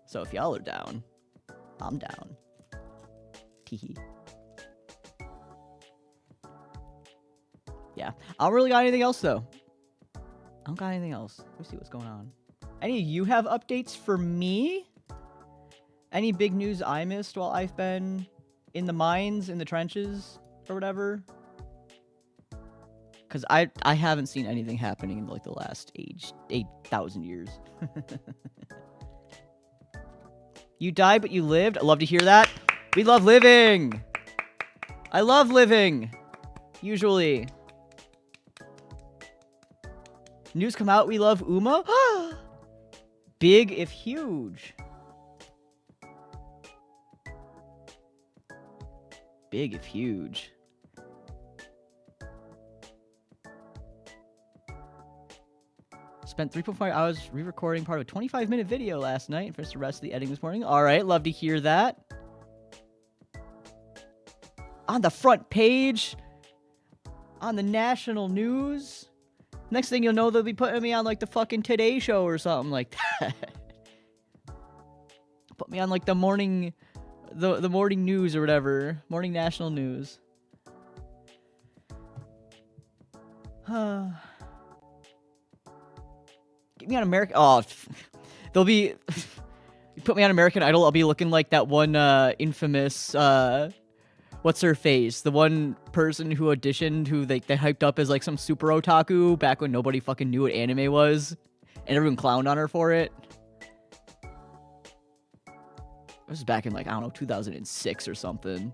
So if y'all are down, I'm down. Teehee. Yeah. I don't really got anything else, though. I don't got anything else. Let's see what's going on. Any of you have updates for me? Any big news I missed while I've been in the mines, in the trenches, or whatever? Because I haven't seen anything happening in like the last 8,000 years. You died, but you lived. I love to hear that. We love living. I love living. Usually. News come out. We love Uma. Big if huge. Big if huge. Spent 3.5 hours re-recording part of a 25-minute video last night and finished the rest of the editing this morning. Alright, love to hear that. On the front page. On the national news. Next thing you'll know, they'll be putting me on like the fucking Today Show or something like that. Put me on like the morning... The morning news or whatever. Morning national news. Get me on American... Oh, they'll be... You put me on American Idol, I'll be looking like that one infamous... What's her face? The one person who auditioned, who they hyped up as like some super otaku back when nobody fucking knew what anime was. And everyone clowned on her for it. This was back in like, I don't know, 2006 or something.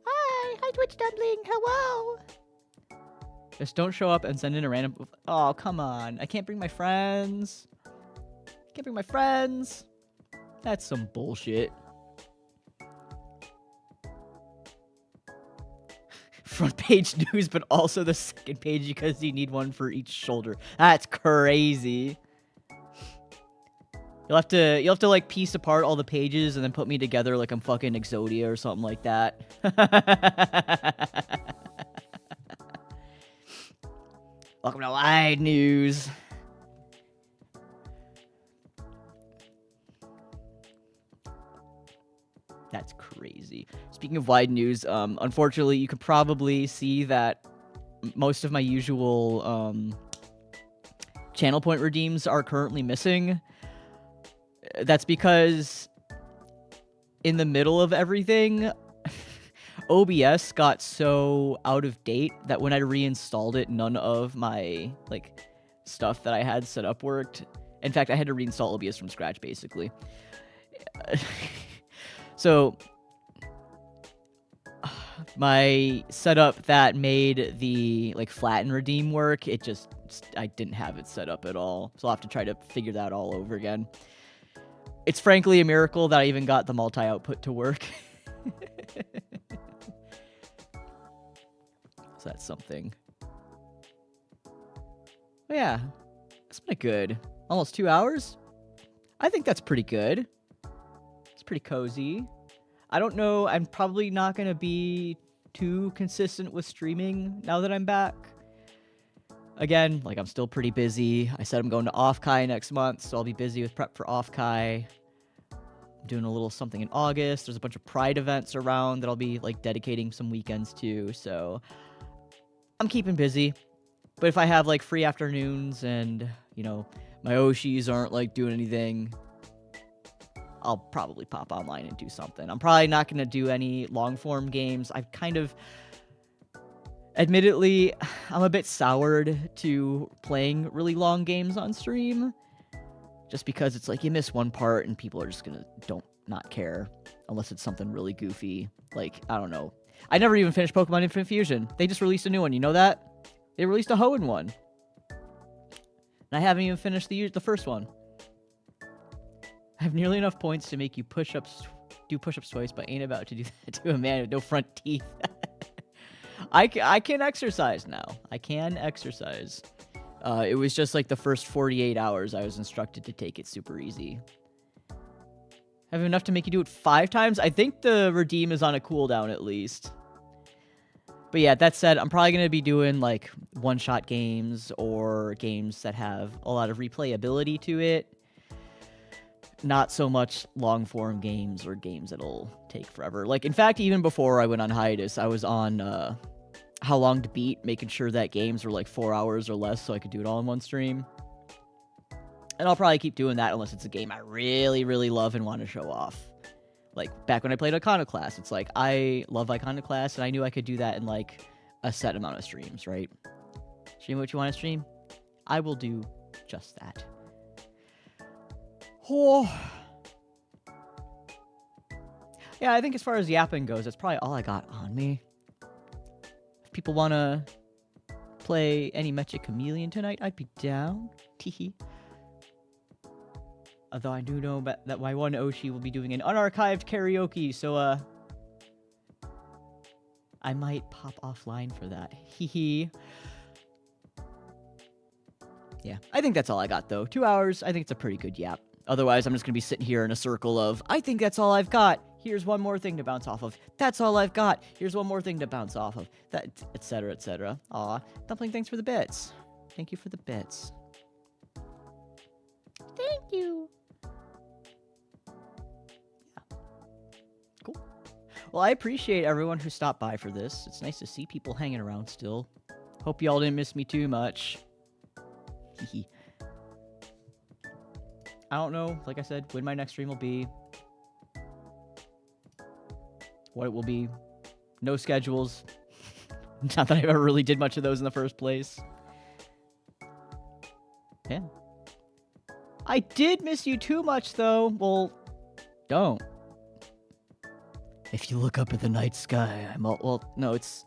Hi Twitch Dumpling, hello! Just don't show up and send in a random... Oh, come on. I can't bring my friends. Can't bring my friends. That's some bullshit. Front page news, but also the second page because you need one for each shoulder. That's crazy. You'll have to like piece apart all the pages and then put me together like I'm fucking Exodia or something like that. Welcome to Wide News. That's crazy. Speaking of Wide News, unfortunately, you could probably see that most of my usual channel point redeems are currently missing. That's because in the middle of everything, OBS got so out of date that when I reinstalled it, none of my like stuff that I had set up worked. In fact, I had to reinstall OBS from scratch, basically. So my setup that made the like flat and redeem work, I didn't have it set up at all. So I'll have to try to figure that all over again. It's frankly a miracle that I even got the multi-output to work. So that's something. But yeah, it's been a good almost 2 hours. I think that's pretty good. It's pretty cozy. I don't know. I'm probably not going to be too consistent with streaming now that I'm back. Again, like, I'm still pretty busy. I said I'm going to Off-Kai next month, so I'll be busy with prep for Off-Kai. I'm doing a little something in August. There's a bunch of Pride events around that I'll be, like, dedicating some weekends to, so I'm keeping busy. But if I have, like, free afternoons and, you know, my Oshis aren't, like, doing anything, I'll probably pop online and do something. I'm probably not going to do any long-form games. I've kind of... Admittedly, I'm a bit soured to playing really long games on stream. Just because it's like, you miss one part and people are just going to not care. Unless it's something really goofy. Like, I don't know. I never even finished Pokemon Infinite Fusion. They just released a new one. You know that? They released a Hoenn one. And I haven't even finished the first one. I have nearly enough points to make you do push-ups twice, but ain't about to do that to a man with no front teeth. I can exercise now. I can exercise. It was just like the first 48 hours I was instructed to take it super easy. Have enough to make you do it 5 times? I think the redeem is on a cooldown at least. But yeah, that said, I'm probably going to be doing like one-shot games or games that have a lot of replayability to it. Not so much long-form games or games that'll take forever. Like, in fact, even before I went on hiatus, I was on How Long to Beat, making sure that games were like 4 hours or less so I could do it all in one stream. And I'll probably keep doing that unless it's a game I really, really love and want to show off. Like, back when I played Iconoclast, it's like, I love Iconoclast, and I knew I could do that in, like, a set amount of streams, right? Stream what you want to stream? I will do just that. Oh. Yeah, I think as far as yapping goes, that's probably all I got on me. If people want to play any Magic Chameleon tonight, I'd be down. Teehee. Although I do know that my one Oshi will be doing an unarchived karaoke, so, I might pop offline for that. Hee. Yeah, I think that's all I got, though. 2 hours, I think it's a pretty good yap. Otherwise, I'm just going to be sitting here in a circle of, I think that's all I've got. Here's one more thing to bounce off of. That's all I've got. Here's one more thing to bounce off of. That, etc., etc. Aw, Dumpling, thanks for the bits. Thank you for the bits. Thank you. Yeah. Cool. Well, I appreciate everyone who stopped by for this. It's nice to see people hanging around still. Hope y'all didn't miss me too much. Hehe. I don't know, like I said, when my next stream will be. What it will be. No schedules. Not that I ever really did much of those in the first place. Yeah. I did miss you too much, though. Well, don't. If you look up at the night sky, well, no, it's...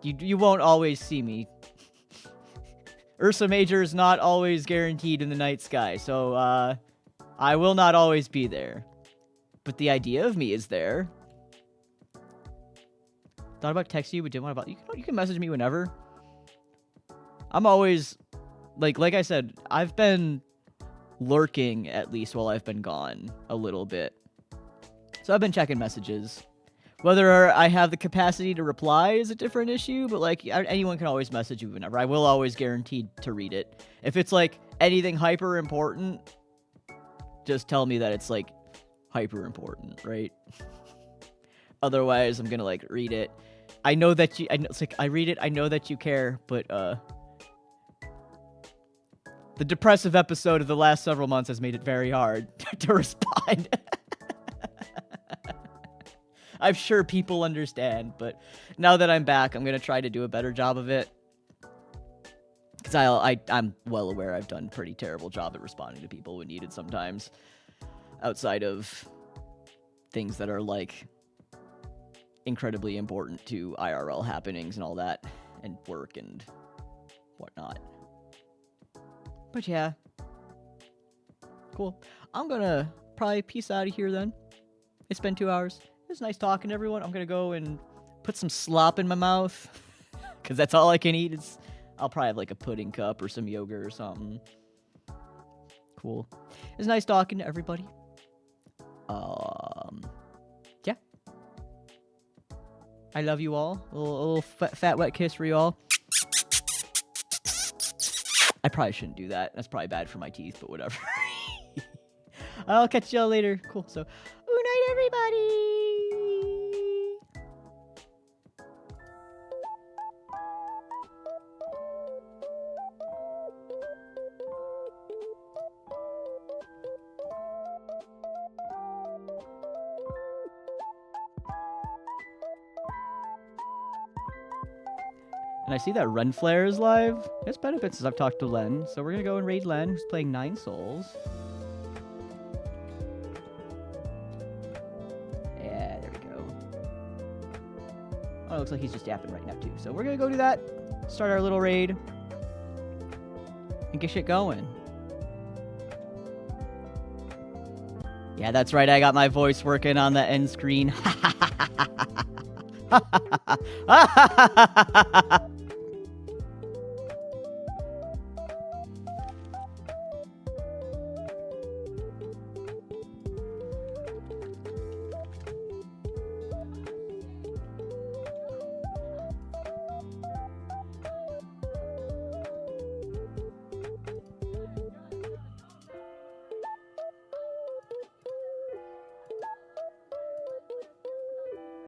You won't always see me. Ursa Major is not always guaranteed in the night sky, so, I will not always be there. But the idea of me is there. Thought about texting you, but didn't want about... You can message me whenever. I'm always... Like I said, I've been lurking, at least, while I've been gone a little bit. So I've been checking messages. Whether I have the capacity to reply is a different issue, but, like, anyone can always message you whenever. I will always guarantee to read it. If it's, like, anything hyper important, just tell me that it's, like, hyper important, right? Otherwise, I'm gonna, like, read it. I know that you... it's like, I read it, I know that you care, but, the depressive episode of the last several months has made it very hard to respond. I'm sure people understand, but now that I'm back, I'm going to try to do a better job of it. Because I'm well aware I've done a pretty terrible job at responding to people when needed sometimes. Outside of things that are, like, incredibly important to IRL happenings and all that, and work and whatnot. But yeah. Cool. I'm gonna probably peace out of here then. It's been 2 hours. It's nice talking to everyone. I'm gonna go and put some slop in my mouth, because that's all I can eat. I'll probably have like a pudding cup or some yogurt or something. Cool. It's nice talking to everybody. Yeah. I love you all. A little fat wet kiss for you all. I probably shouldn't do that. That's probably bad for my teeth, but whatever. I'll catch y'all later. Cool. So, good night, everybody. And I see that Ren Flare is live. It's been a bit since I've talked to Len, so we're gonna go and raid Len, who's playing 9 Souls. Yeah, there we go. Oh, it looks like he's just yapping right now too. So we're gonna go do that, start our little raid, and get shit going. Yeah, that's right. I got my voice working on the end screen.